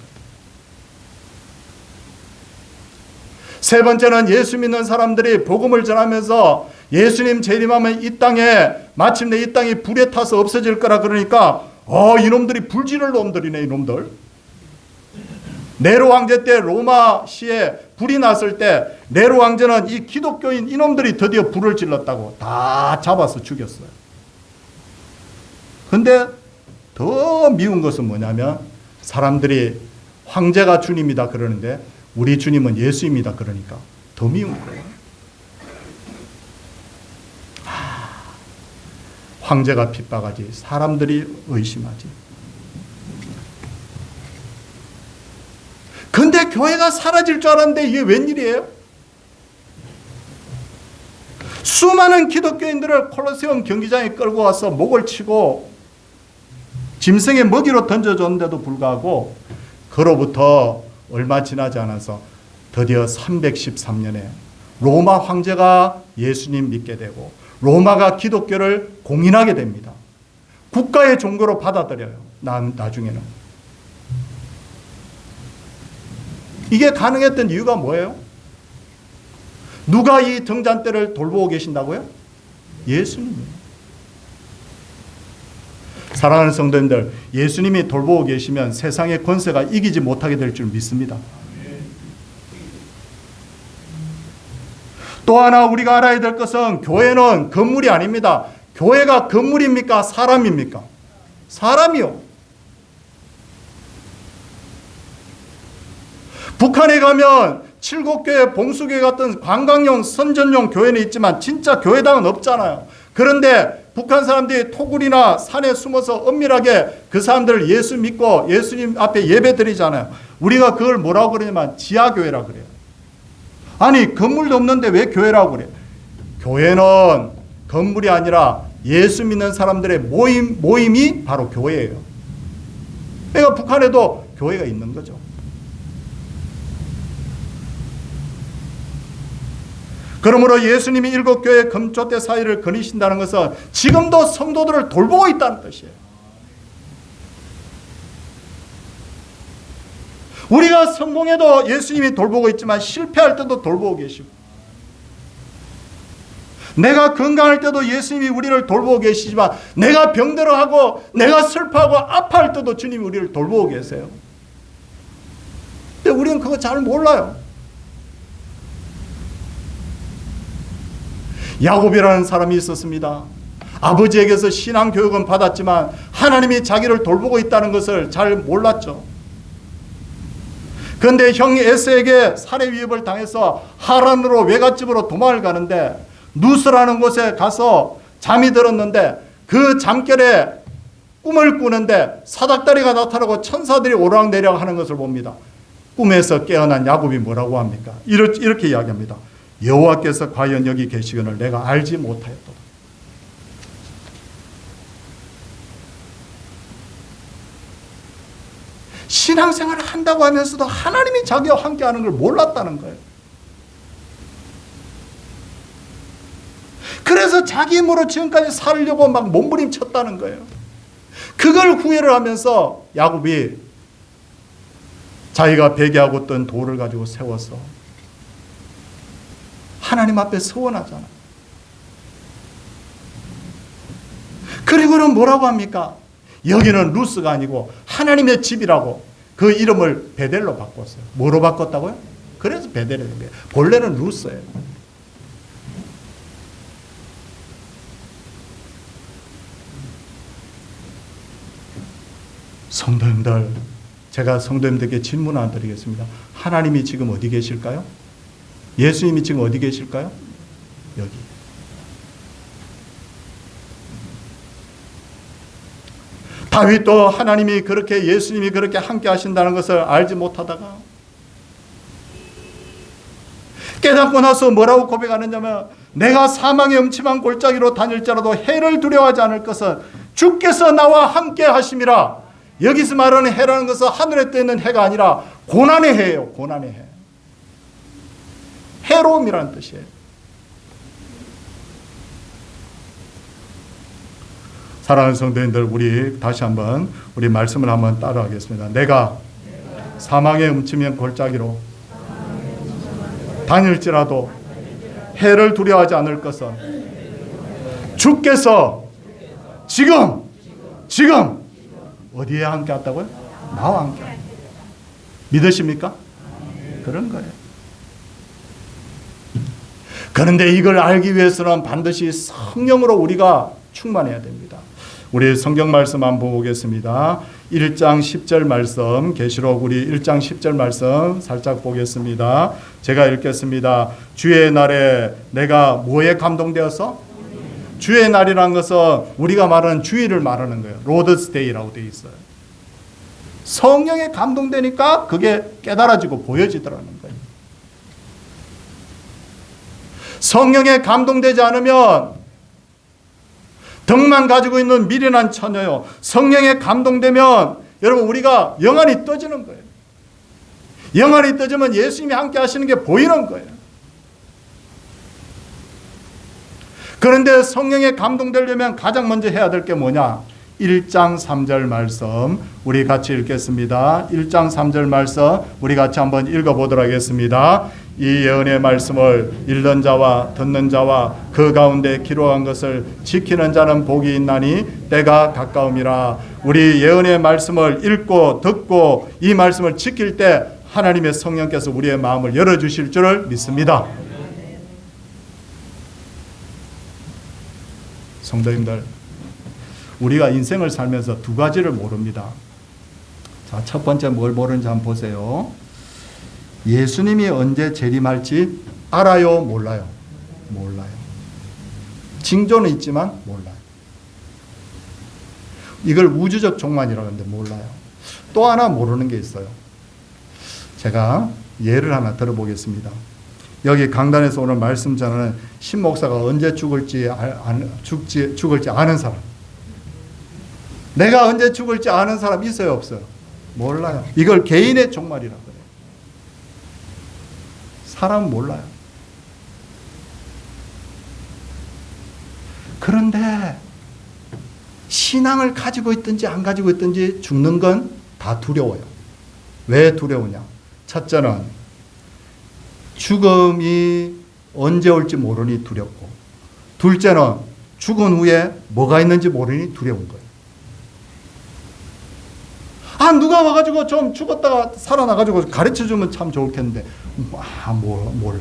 Speaker 1: 세 번째는 예수 믿는 사람들이 복음을 전하면서 예수님 재림하면 이 땅에 마침내 이 땅이 불에 타서 없어질 거라 그러니까 이놈들이 불지를 놈들이네, 이놈들. 네로 황제 때 로마시에 불이 났을 때 네로 황제는 이 기독교인 이놈들이 드디어 불을 질렀다고 다 잡아서 죽였어요. 근데 더 미운 것은 뭐냐면 사람들이 황제가 주님이다 그러는데 우리 주님은 예수입니다 그러니까 더 미운 거예요. 황제가 핍박하지 사람들이 의심하지. 근데 교회가 사라질 줄 알았는데 이게 웬일이에요? 수많은 기독교인들을 콜로세움 경기장에 끌고 와서 목을 치고 짐승의 먹이로 던져줬는데도 불구하고 그로부터 얼마 지나지 않아서 드디어 313년에 로마 황제가 예수님 믿게 되고 로마가 기독교를 공인하게 됩니다. 국가의 종교로 받아들여요. 나중에는. 이게 가능했던 이유가 뭐예요? 누가 이 등잔대를 돌보고 계신다고요? 예수님이에요. 사랑하는 성도님들, 예수님이 돌보고 계시면 세상의 권세가 이기지 못하게 될 줄 믿습니다. 또 하나 우리가 알아야 될 것은 교회는 건물이 아닙니다. 교회가 건물입니까? 사람입니까? 사람이요. 북한에 가면 칠곡교회, 봉수교회 같은 관광용, 선전용 교회는 있지만 진짜 교회당은 없잖아요. 그런데 북한 사람들이 토굴이나 산에 숨어서 엄밀하게 그 사람들을 예수 믿고 예수님 앞에 예배 드리잖아요. 우리가 그걸 뭐라고 그러냐면 지하교회라고 그래요. 아니 건물도 없는데 왜 교회라고 그래요? 교회는 건물이 아니라 예수 믿는 사람들의 모임이 바로 교회예요. 그러니까 북한에도 교회가 있는 거죠. 그러므로 예수님이 7교회 금촛대 사이를 거니신다는 것은 지금도 성도들을 돌보고 있다는 뜻이에요. 우리가 성공해도 예수님이 돌보고 있지만 실패할 때도 돌보고 계시고 내가 건강할 때도 예수님이 우리를 돌보고 계시지만 내가 병들어하고 내가 슬퍼하고 아파할 때도 주님이 우리를 돌보고 계세요. 근데 우리는 그거 잘 몰라요. 야곱이라는 사람이 있었습니다. 아버지에게서 신앙 교육은 받았지만 하나님이 자기를 돌보고 있다는 것을 잘 몰랐죠. 그런데 형 에서에게 살해 위협을 당해서 하란으로 외갓집으로 도망을 가는데 누스라는 곳에 가서 잠이 들었는데 그 잠결에 꿈을 꾸는데 사닥다리가 나타나고 천사들이 오르락내리락 하는 것을 봅니다. 꿈에서 깨어난 야곱이 뭐라고 합니까? 이렇게 이야기합니다. 여호와께서 과연 여기 계시거늘 내가 알지 못하였도다. 신앙생활을 한다고 하면서도 하나님이 자기와 함께하는 걸 몰랐다는 거예요. 그래서 자기 힘으로 지금까지 살려고 막 몸부림쳤다는 거예요. 그걸 후회를 하면서 야곱이 자기가 베개하고 뜬 돌을 가지고 세워서 하나님 앞에 서원하잖아. 그리고는 뭐라고 합니까? 여기는 루스가 아니고 하나님의 집이라고 그 이름을 베델로 바꿨어요. 뭐로 바꿨다고요? 그래서 베델이 된 거예요. 본래는 루스예요. 성도님들, 제가 성도님들께 질문 안 드리겠습니다. 하나님이 지금 어디 계실까요? 예수님이 지금 어디 계실까요? 여기. 다윗도 하나님이 그렇게 예수님이 그렇게 함께 하신다는 것을 알지 못하다가 깨닫고 나서 뭐라고 고백하느냐면 내가 사망의 음침한 골짜기로 다닐지라도 해를 두려워하지 않을 것은 주께서 나와 함께 하심이라. 여기서 말하는 해라는 것은 하늘에 떠 있는 해가 아니라 고난의 해예요. 고난의 해. 해로움이라는 뜻이에요. 사랑하는 성도님들, 우리 다시 한번 우리 말씀을 한번 따라하겠습니다. 내가 사망의 음침한 골짜기로 다닐지라도 해를 두려워하지 않을 것은 주께서 지금 어디에 함께 왔다고요? 나와 함께. 믿으십니까? 그런 거예요. 그런데 이걸 알기 위해서는 반드시 성령으로 우리가 충만해야 됩니다. 우리 성경 말씀 한번 보겠습니다. 1장 10절 말씀, 계시록 우리 1장 10절 말씀 살짝 보겠습니다. 제가 읽겠습니다. 주의 날에 내가 뭐에 감동되어서? 주의 날이라는 것은 우리가 말하는 주일을 말하는 거예요. 로드스 데이라고 되어 있어요. 성령에 감동되니까 그게 깨달아지고 보여지더라는 거예요. 성령에 감동되지 않으면 덕만 가지고 있는 미련한 처녀요. 성령에 감동되면 여러분 우리가 영안이 떠지는 거예요. 영안이 떠지면 예수님이 함께 하시는 게 보이는 거예요. 그런데 성령에 감동되려면 가장 먼저 해야 될 게 뭐냐? 1장 3절 말씀 우리 같이 읽겠습니다. 1장 3절 말씀 우리 같이 한번 읽어보도록 하겠습니다. 이 예언의 말씀을 읽는 자와 듣는 자와 그 가운데 기록한 것을 지키는 자는 복이 있나니 때가 가까움이라. 우리 예언의 말씀을 읽고 듣고 이 말씀을 지킬 때 하나님의 성령께서 우리의 마음을 열어주실 줄을 믿습니다. 성도님들, 우리가 인생을 살면서 두 가지를 모릅니다. 자, 첫 번째 뭘 모르는지 한번 보세요. 예수님이 언제 재림할지 알아요? 몰라요? 몰라요. 징조는 있지만 몰라요. 이걸 우주적 종말이라고 하는데 몰라요. 또 하나 모르는 게 있어요. 제가 예를 하나 들어보겠습니다. 여기 강단에서 오늘 말씀 전하는 신 목사가 언제 죽을지 아는 사람. 내가 언제 죽을지 아는 사람 있어요, 없어요? 몰라요. 이걸 개인의 종말이라고 그래요. 사람은 몰라요. 그런데 신앙을 가지고 있든지 안 가지고 있든지 죽는 건 다 두려워요. 왜 두려우냐? 첫째는 죽음이 언제 올지 모르니 두렵고, 둘째는 죽은 후에 뭐가 있는지 모르니 두려운 거예요. 누가 와가지고 좀 죽었다가 살아나가지고 가르쳐주면 참 좋겠는데, 몰라.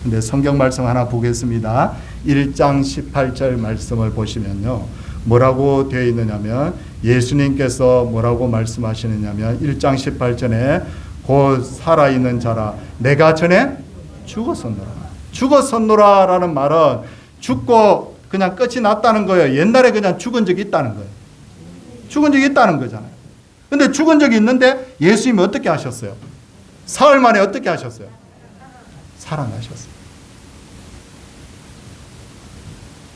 Speaker 1: 근데 성경 말씀 하나 보겠습니다. 1장 18절 말씀을 보시면요, 뭐라고 되어 있느냐면, 예수님께서 뭐라고 말씀하시느냐면 1장 18절에 곧 살아있는 자라 내가 전에 죽었었노라. 죽었었노라라는 말은 죽고 그냥 끝이 났다는 거예요. 옛날에 그냥 죽은 적이 있다는 거예요. 죽은 적이 있다는 거잖아요. 근데 죽은 적이 있는데 예수님이 어떻게 하셨어요? 사흘 만에 어떻게 하셨어요? 살아나셨어요.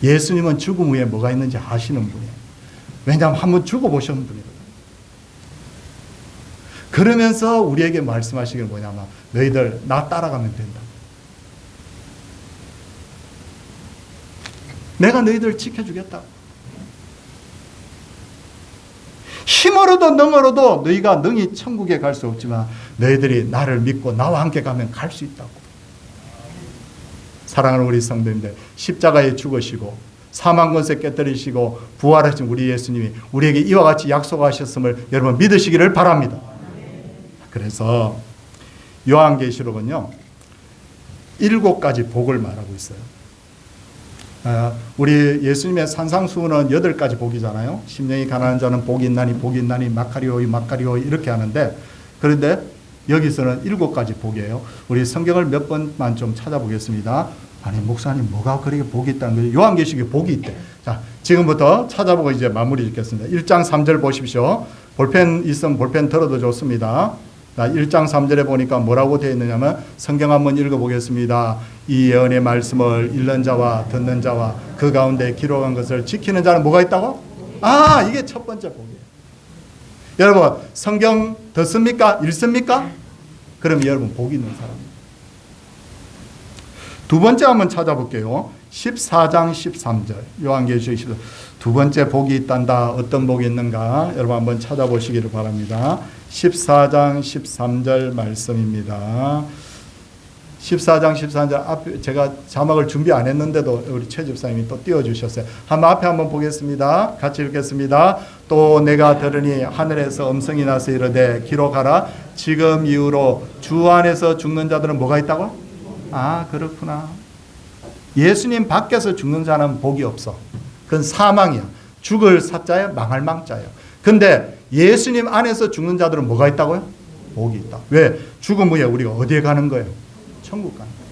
Speaker 1: 예수님은 죽음 후에 뭐가 있는지 아시는 분이에요. 왜냐하면 한번 죽어보신 분이거든요. 그러면서 우리에게 말씀하시길 뭐냐면 너희들 나 따라가면 된다. 내가 너희들 지켜주겠다. 힘으로도 능으로도 너희가 능히 천국에 갈 수 없지만 너희들이 나를 믿고 나와 함께 가면 갈 수 있다고. 사랑하는 우리 성도님들, 십자가에 죽으시고 사망 권세 깨뜨리시고 부활하신 우리 예수님이 우리에게 이와 같이 약속하셨음을 여러분 믿으시기를 바랍니다. 그래서 요한계시록은요 7가지 복을 말하고 있어요. 우리 예수님의 산상수훈은 8가지 복이잖아요. 심령이 가난한 자는 복이 있나니 마카리오이 이렇게 하는데, 그런데 여기서는 7가지 복이에요. 우리 성경을 몇 번만 좀 찾아보겠습니다. 아니 목사님 뭐가 그렇게 복이 있다는 거예요? 요한계시록에 복이 있대. 자, 지금부터 찾아보고 이제 마무리 짓겠습니다. 1장 3절 보십시오. 볼펜 있으면 볼펜 들어도 좋습니다. 1장 3절에 보니까 뭐라고 되어 있느냐면, 성경 한번 읽어보겠습니다. 이 예언의 말씀을 읽는 자와 듣는 자와 그 가운데 기록한 것을 지키는 자는 뭐가 있다고? 이게 첫 번째 복이에요. 여러분 성경 듣습니까? 읽습니까? 그럼 여러분 복이 있는 사람입니다. 두 번째 한번 찾아볼게요. 14장 13절 요한계시록 14장. 두 번째 복이 있단다. 어떤 복이 있는가 여러분 한번 찾아보시기를 바랍니다. 14장 13절 말씀입니다. 14장 14절 앞에 제가 자막을 준비 안 했는데도 우리 최 집사님이 또 띄워주셨어요. 한번 앞에 한번 보겠습니다. 같이 읽겠습니다. 또 내가 들으니 하늘에서 음성이 나서 이르되 기록하라. 지금 이후로 주 안에서 죽는 자들은 뭐가 있다고? 그렇구나. 예수님 밖에서 죽는 자는 복이 없어. 그건 사망이야. 죽을 사자야, 망할 망자예요. 근데 예수님 안에서 죽는 자들은 뭐가 있다고요? 복이 있다. 왜? 죽음 후에 우리가 어디에 가는 거예요? 천국 가는 거예요.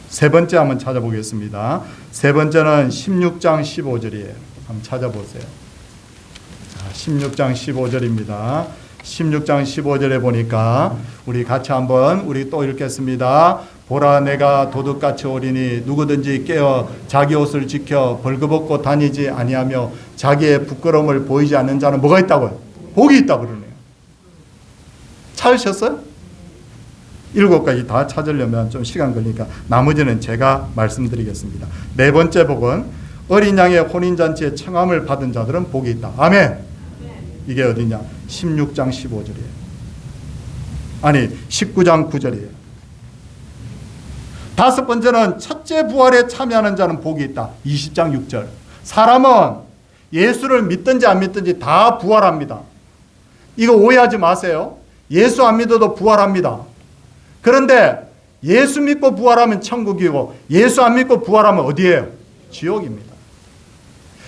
Speaker 1: 세 번째 한번 찾아보겠습니다. 세 번째는 16장 15절이에요. 한번 찾아보세요. 16장 15절입니다. 16장 15절에 보니까 우리 같이 한번 우리 또 읽겠습니다. 보라 내가 도둑같이 오리니 누구든지 깨어 자기 옷을 지켜 벌거벗고 다니지 아니하며 자기의 부끄러움을 보이지 않는 자는 뭐가 있다고요? 복이 있다 그러네요. 찾으셨어요? 7가지 다 찾으려면 좀 시간 걸리니까 나머지는 제가 말씀드리겠습니다. 네 번째 복은 어린 양의 혼인잔치에 청함을 받은 자들은 복이 있다. 아멘. 이게 어디냐? 16장 15절이에요. 아니 19장 9절이에요. 다섯 번째는 첫째 부활에 참여하는 자는 복이 있다. 20장 6절. 사람은 예수를 믿든지 안 믿든지 다 부활합니다. 이거 오해하지 마세요. 예수 안 믿어도 부활합니다. 그런데 예수 믿고 부활하면 천국이고 예수 안 믿고 부활하면 어디예요? 지옥입니다.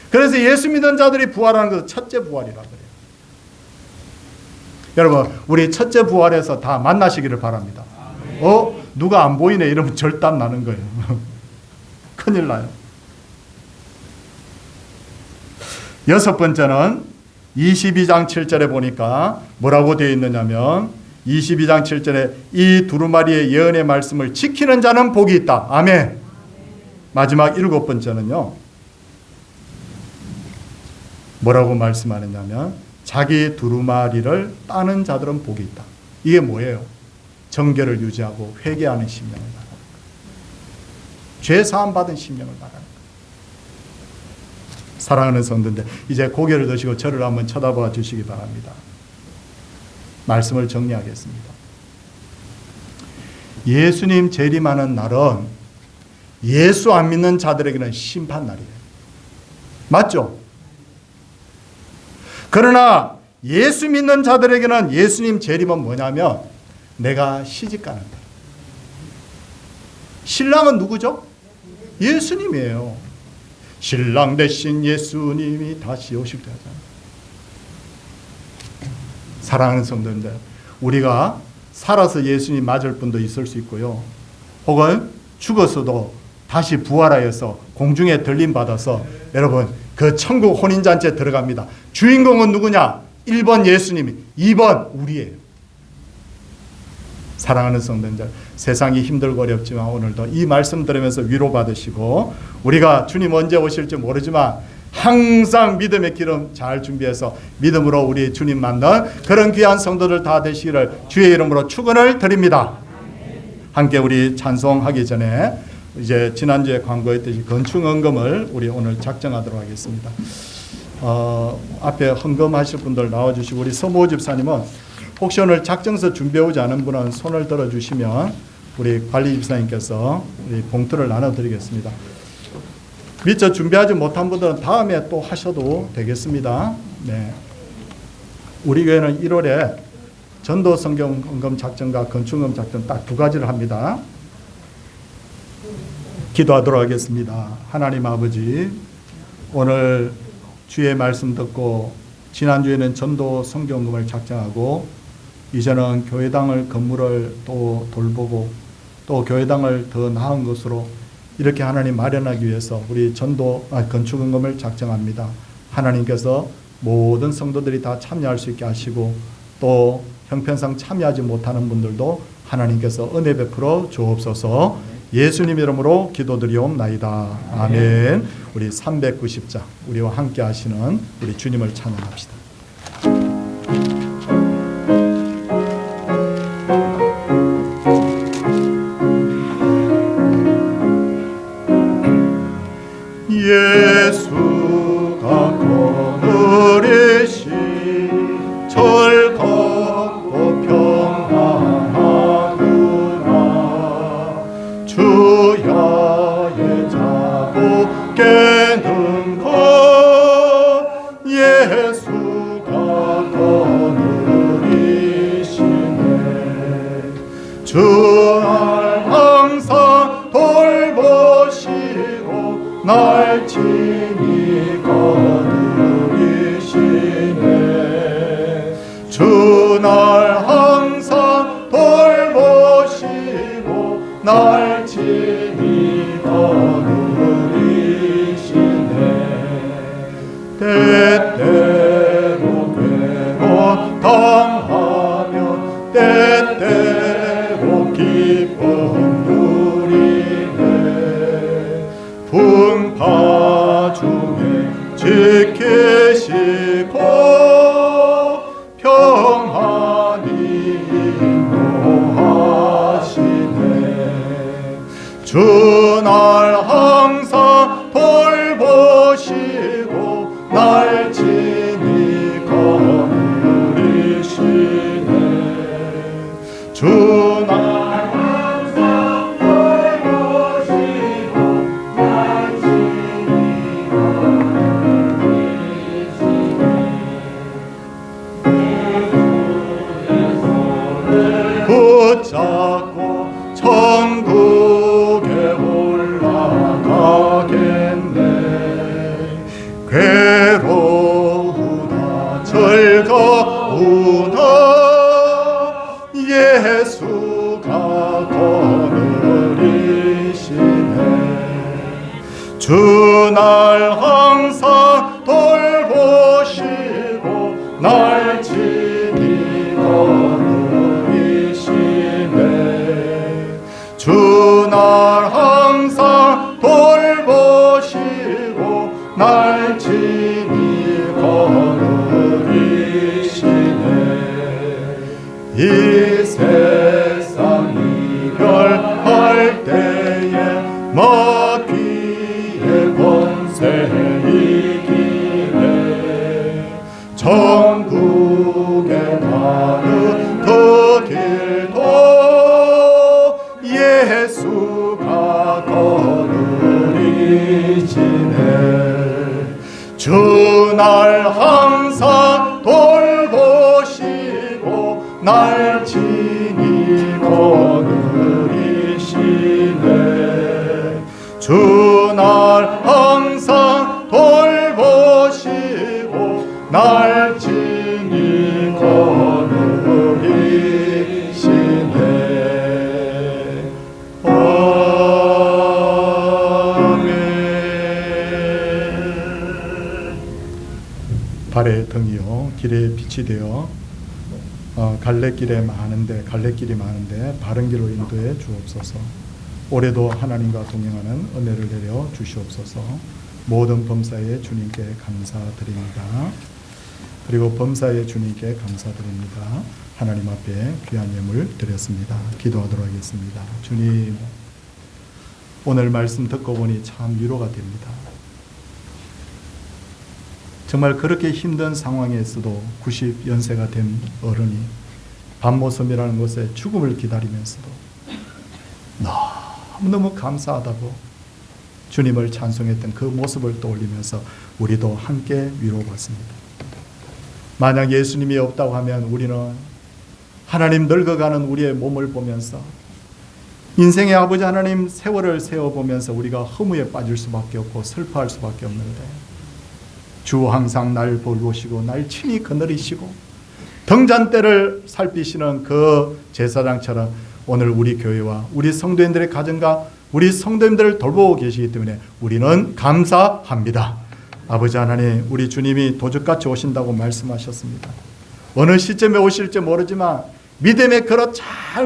Speaker 1: 그래서 예수 믿는 자들이 부활하는 것은 첫째 부활이라 그래요. 여러분 우리 첫째 부활에서 다 만나시기를 바랍니다. 누가 안 보이네 이러면 절단 나는 거예요. 큰일 나요. 여섯 번째는 22장 7절에 보니까 뭐라고 되어 있느냐면 22장 7절에 이 두루마리의 예언의 말씀을 지키는 자는 복이 있다. 아멘. 마지막 7번째는요. 뭐라고 말씀하느냐면 자기 두루마리를 따는 자들은 복이 있다. 이게 뭐예요? 정결을 유지하고 회개하는 심령을 말하는 거예요. 죄 사함 받은 심령을 말하는 거예요. 사랑하는 성도들, 이제 고개를 드시고 저를 한번 쳐다봐 주시기 바랍니다. 말씀을 정리하겠습니다. 예수님 재림하는 날은 예수 안 믿는 자들에게는 심판 날이에요. 맞죠? 그러나 예수 믿는 자들에게는 예수님 재림은 뭐냐면 내가 시집가는 날. 신랑은 누구죠? 예수님이에요. 신랑 대신 예수님이 다시 오실 때 하잖아요. 사랑하는 성도님들, 우리가 살아서 예수님 맞을 분도 있을 수 있고요. 혹은 죽었어도 다시 부활하여서 공중에 들림 받아서 여러분 그 천국 혼인잔치에 들어갑니다. 주인공은 누구냐? 1번 예수님이, 2번 우리예요. 사랑하는 성도님들, 세상이 힘들고 어렵지만 오늘도 이 말씀 들으면서 위로받으시고, 우리가 주님 언제 오실지 모르지만 항상 믿음의 기름 잘 준비해서 믿음으로 우리 주님 만난 그런 귀한 성도들 다 되시기를 주의 이름으로 축원을 드립니다. 함께 우리 찬송하기 전에 이제 지난주에 광고했듯이 건축헌금을 우리 오늘 작정하도록 하겠습니다. 앞에 헌금하실 분들 나와주시고, 우리 서모 집사님은 혹시 오늘 작정서 준비해오지 않은 분은 손을 들어주시면 우리 관리 집사님께서 우리 봉투를 나눠드리겠습니다. 미처 준비하지 못한 분들은 다음에 또 하셔도 되겠습니다. 네. 우리 교회는 1월에 전도 성경 헌금 작정과 건축헌금 작정 딱 두 가지를 합니다. 기도하도록 하겠습니다. 하나님 아버지, 오늘 주의 말씀 듣고 지난주에는 전도 성경금을 작정하고 이제는 교회당을 건물을 또 돌보고 또 교회당을 더 나은 것으로 이렇게 하나님 마련하기 위해서 우리 건축헌금을 작정합니다. 하나님께서 모든 성도들이 다 참여할 수 있게 하시고 또 형편상 참여하지 못하는 분들도 하나님께서 은혜 베풀어 주옵소서. 예수님 이름으로 기도드리옵나이다. 아멘. 우리 390장 우리와 함께 하시는 우리 주님을 찬양합시다. 예수가 거느리시 즐겁고 평안하구나. 주야의 자복 깨는 것 예수가 거느리시네. 주날 항상 돌보시고 날 친히 거느리시네. 주날 항상 돌보시고 날 친히 거느리시네. 때때로 괴로 당하며 때때로 기쁨 누리네. 풍파 중에 지키시고 평안히 인도하시네. 주날 항상 돌보시고 날 친히 거느리시네. 주날 항상 돌보시고 날 친히 거느리시네. 붙잡고 천국에 올라가겠네. 괴로우나 즐거우나 예수가 거느리시네. 주날 항상 돌보시고 날 친히 거느리시네. 주날 항상 돌보시고 날 친히 거느리시네. 이 세상 이별할 때에 마귀의 권세 이기네. 천국에 가는 그 길도 날 친히 거느리시네. 주 날 항상 돌보시고 날 친히 거느리시네. 아멘. 발의 등이요 길에 빛이 되어 갈래길이 많은데 바른 길로 인도해 주옵소서. 올해도 하나님과 동행하는 은혜를 내려 주시옵소서. 모든 범사에 주님께 감사드립니다. 그리고 범사에 주님께 감사드립니다. 하나님 앞에 귀한 예물 드렸습니다. 기도하도록 하겠습니다. 주님, 오늘 말씀 듣고 보니 참 위로가 됩니다. 정말 그렇게 힘든 상황에서도 90연세가 된 어른이 밤모섬이라는 곳에 죽음을 기다리면서도 너무너무 감사하다고 주님을 찬송했던 그 모습을 떠올리면서 우리도 함께 위로받습니다. 만약 예수님이 없다고 하면 우리는 하나님 늙어가는 우리의 몸을 보면서 인생의 아버지 하나님 세월을 세워보면서 우리가 허무에 빠질 수밖에 없고 슬퍼할 수밖에 없는데, 주 항상 날 돌보시고 날 친히 거느리시고 등잔대를 살피시는 그 제사장처럼 오늘 우리 교회와 우리 성도인들의 가정과 우리 성도님들을 돌보고 계시기 때문에 우리는 감사합니다. 아버지 하나님, 우리 주님이 도적같이 오신다고 말씀하셨습니다. 어느 시점에 오실지 모르지만 믿음의 그릇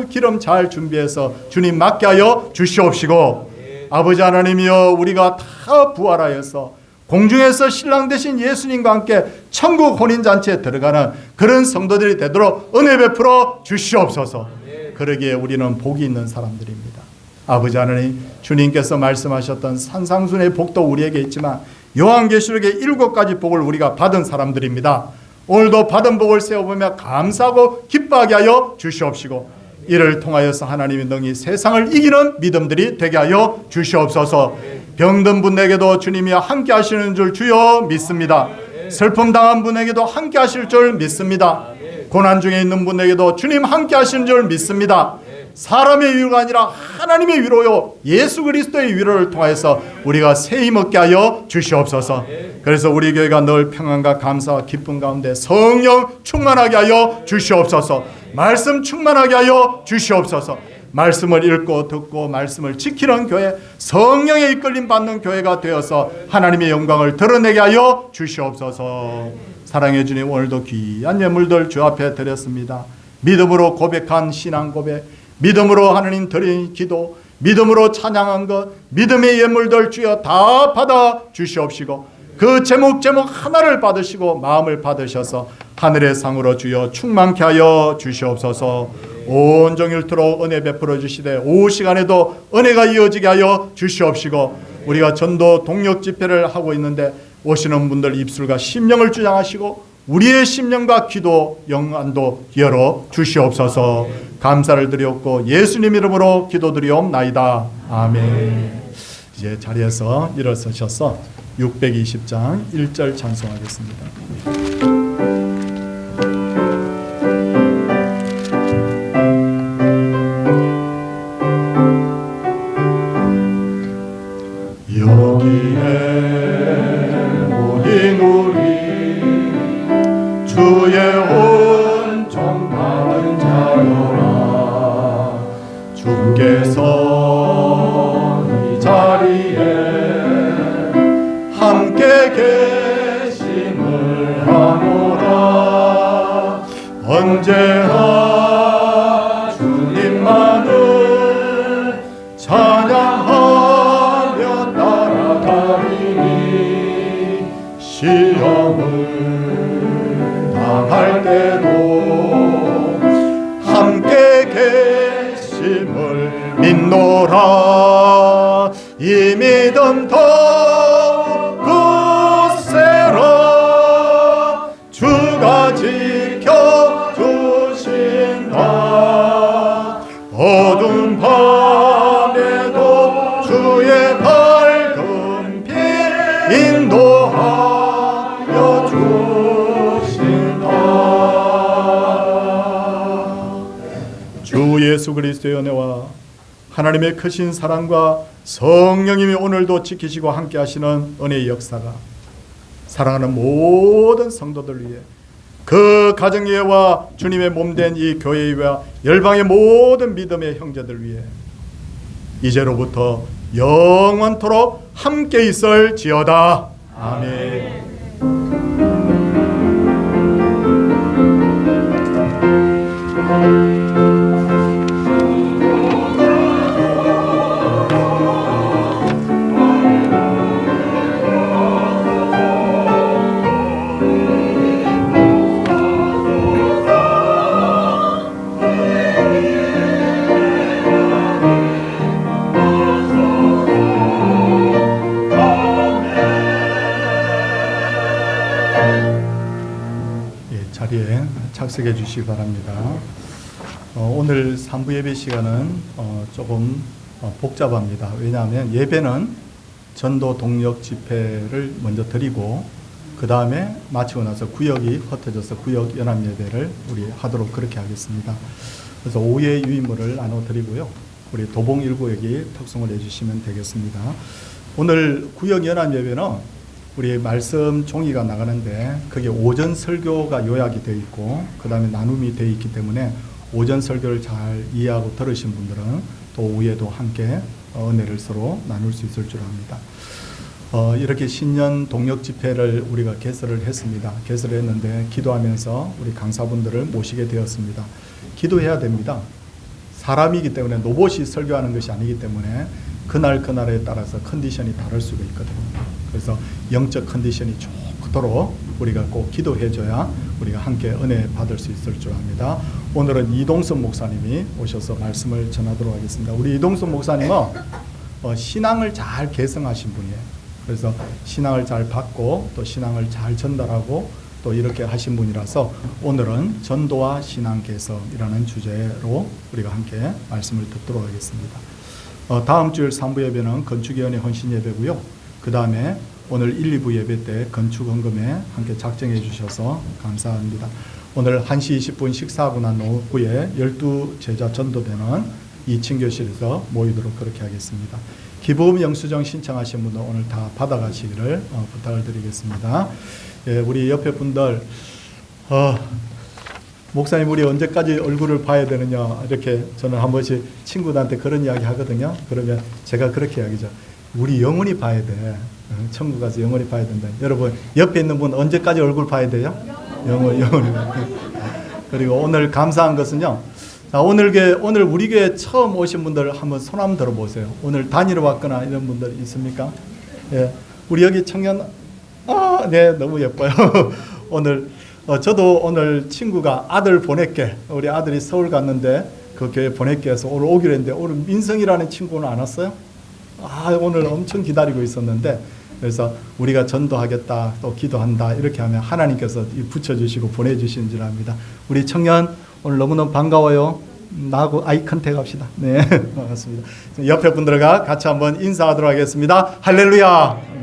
Speaker 1: 기름 잘 준비해서 주님 맞게 하여 주시옵시고, 아버지 하나님이여, 우리가 다 부활하여서 공중에서 신랑 되신 예수님과 함께 천국 혼인잔치에 들어가는 그런 성도들이 되도록 은혜 베풀어 주시옵소서. 그러기에 우리는 복이 있는 사람들입니다. 아버지 하나님, 주님께서 말씀하셨던 산상순의 복도 우리에게 있지만 요한계시록의 7가지 복을 우리가 받은 사람들입니다. 오늘도 받은 복을 세워보며 감사하고 기뻐하게 하여 주시옵시고, 이를 통하여서 하나님이 능히 세상을 이기는 믿음들이 되게 하여 주시옵소서. 병든 분에게도 주님이 함께 하시는 줄 주여 믿습니다. 슬픔 당한 분에게도 함께 하실 줄 믿습니다. 고난 중에 있는 분에게도 주님 함께 하시는 줄 믿습니다. 사람의 위로가 아니라 하나님의 위로요, 예수 그리스도의 위로를 통해서 우리가 새 힘 얻게 하여 주시옵소서. 그래서 우리 교회가 늘 평안과 감사와 기쁨 가운데 성령 충만하게 하여 주시옵소서. 말씀 충만하게 하여 주시옵소서. 말씀을 읽고 듣고 말씀을 지키는 교회, 성령의 이끌림 받는 교회가 되어서 하나님의 영광을 드러내게 하여 주시옵소서. 사랑해 주님, 오늘도 귀한 예물들 주 앞에 드렸습니다. 믿음으로 고백한 신앙 고백, 믿음으로 하나님 드린 기도, 믿음으로 찬양한 것, 믿음의 예물들 주여 다 받아 주시옵시고, 그 제목 하나를 받으시고 마음을 받으셔서 하늘의 상으로 주여 충만케 하여 주시옵소서. 온종일토록 은혜 베풀어 주시되 오후 시간에도 은혜가 이어지게 하여 주시옵시고, 우리가 전도 동력 집회를 하고 있는데 오시는 분들 입술과 심령을 주장하시고 우리의 심령과 기도 영안도 열어 주시옵소서. 감사를 드렸고 예수님 이름으로 기도드리옵나이다. 아멘. 이제 자리에서 일어서셔서 620장 1절 찬송하겠습니다. 여기에 모인 우리 주의 온종 받은 자여라. 주께서 이 자리에 함께 계심을 하노라. 언제나 주님만을 찬양하며 따라가리니 시험을 당할 때도 함께 계심을 믿노라. 이 믿음 더 굳세라. 주가 지켜주신다. 어두운 밤에도 주의 밝은 빛 인도하여 주신다. 주 예수 그리스도의 은혜와 하나님의 크신 사랑과 성령님이 오늘도 지키시고 함께 하시는 은혜의 역사가 사랑하는 모든 성도들 위해, 그 가정예와 주님의 몸된 이 교회와 열방의 모든 믿음의 형제들 위해 이제로부터 영원토록 함께 있을지어다. 아멘. 자리에 착석해 주시기 바랍니다. 오늘 3부 예배 시간은 조금 복잡합니다. 왜냐하면 예배는 전도 동력 집회를 먼저 드리고 그 다음에 마치고 나서 구역이 흩어져서 구역 연합 예배를 우리 하도록 그렇게 하겠습니다. 그래서 5회 유인물을 나눠 드리고요. 우리 도봉 1구역이 특송을 해주시면 되겠습니다. 오늘 구역 연합 예배는 우리 말씀 종이가 나가는데 그게 오전 설교가 요약이 되어 있고 그 다음에 나눔이 되어 있기 때문에 오전 설교를 잘 이해하고 들으신 분들은 또 오후에도 함께 은혜를 서로 나눌 수 있을 줄 압니다. 이렇게 신년 동력 집회를 우리가 개설을 했습니다. 개설했는데 기도하면서 우리 강사분들을 모시게 되었습니다. 기도해야 됩니다. 사람이기 때문에 로봇이 설교하는 것이 아니기 때문에 그날에 따라서 컨디션이 다를 수가 있거든요. 그래서 영적 컨디션이 좋도록 우리가 꼭 기도해줘야 우리가 함께 은혜 받을 수 있을 줄 압니다. 오늘은 이동선 목사님이 오셔서 말씀을 전하도록 하겠습니다. 우리 이동선 목사님은 신앙을 잘 계승하신 분이에요. 그래서 신앙을 잘 받고 또 신앙을 잘 전달하고 또 이렇게 하신 분이라서 오늘은 전도와 신앙 개성이라는 주제로 우리가 함께 말씀을 듣도록 하겠습니다. 다음 주일 3부 예배는 건축위원회 헌신 예배고요. 그 다음에 오늘 1, 2부 예배 때 건축 헌금에 함께 작정해 주셔서 감사합니다. 오늘 1시 20분 식사하고 난 오후에 12제자 전도대는 2층 교실에서 모이도록 그렇게 하겠습니다. 기부금 영수증 신청하신 분들 오늘 다 받아가시기를 부탁을 드리겠습니다. 예, 우리 옆에 분들 목사님 우리 언제까지 얼굴을 봐야 되느냐 이렇게 저는 한 번씩 친구들한테 그런 이야기 하거든요. 그러면 제가 그렇게 이야기죠. 우리 영원히 봐야 돼. 천국 가서 영원히 봐야 된다. 여러분 옆에 있는 분 언제까지 얼굴 봐야 돼요? 영원히. 그리고 오늘 감사한 것은요. 자, 오늘 우리 교회 처음 오신 분들 한번 손 한번 들어보세요. 오늘 단위로 왔거나 이런 분들 있습니까? 예, 우리 여기 청년 네 너무 예뻐요. 오늘 저도 오늘 친구가 아들 보낼게. 우리 아들이 서울 갔는데 그 교회 보낼게 해서 오늘 오기로 했는데 오늘 민성이라는 친구는 안 왔어요? 오늘 엄청 기다리고 있었는데 그래서 우리가 전도하겠다 또 기도한다 이렇게 하면 하나님께서 붙여주시고 보내주신 줄 압니다. 우리 청년 오늘 너무너무 반가워요. 나하고 아이 컨택 합시다. 네, 반갑습니다. 옆에 분들과 같이 한번 인사하도록 하겠습니다. 할렐루야.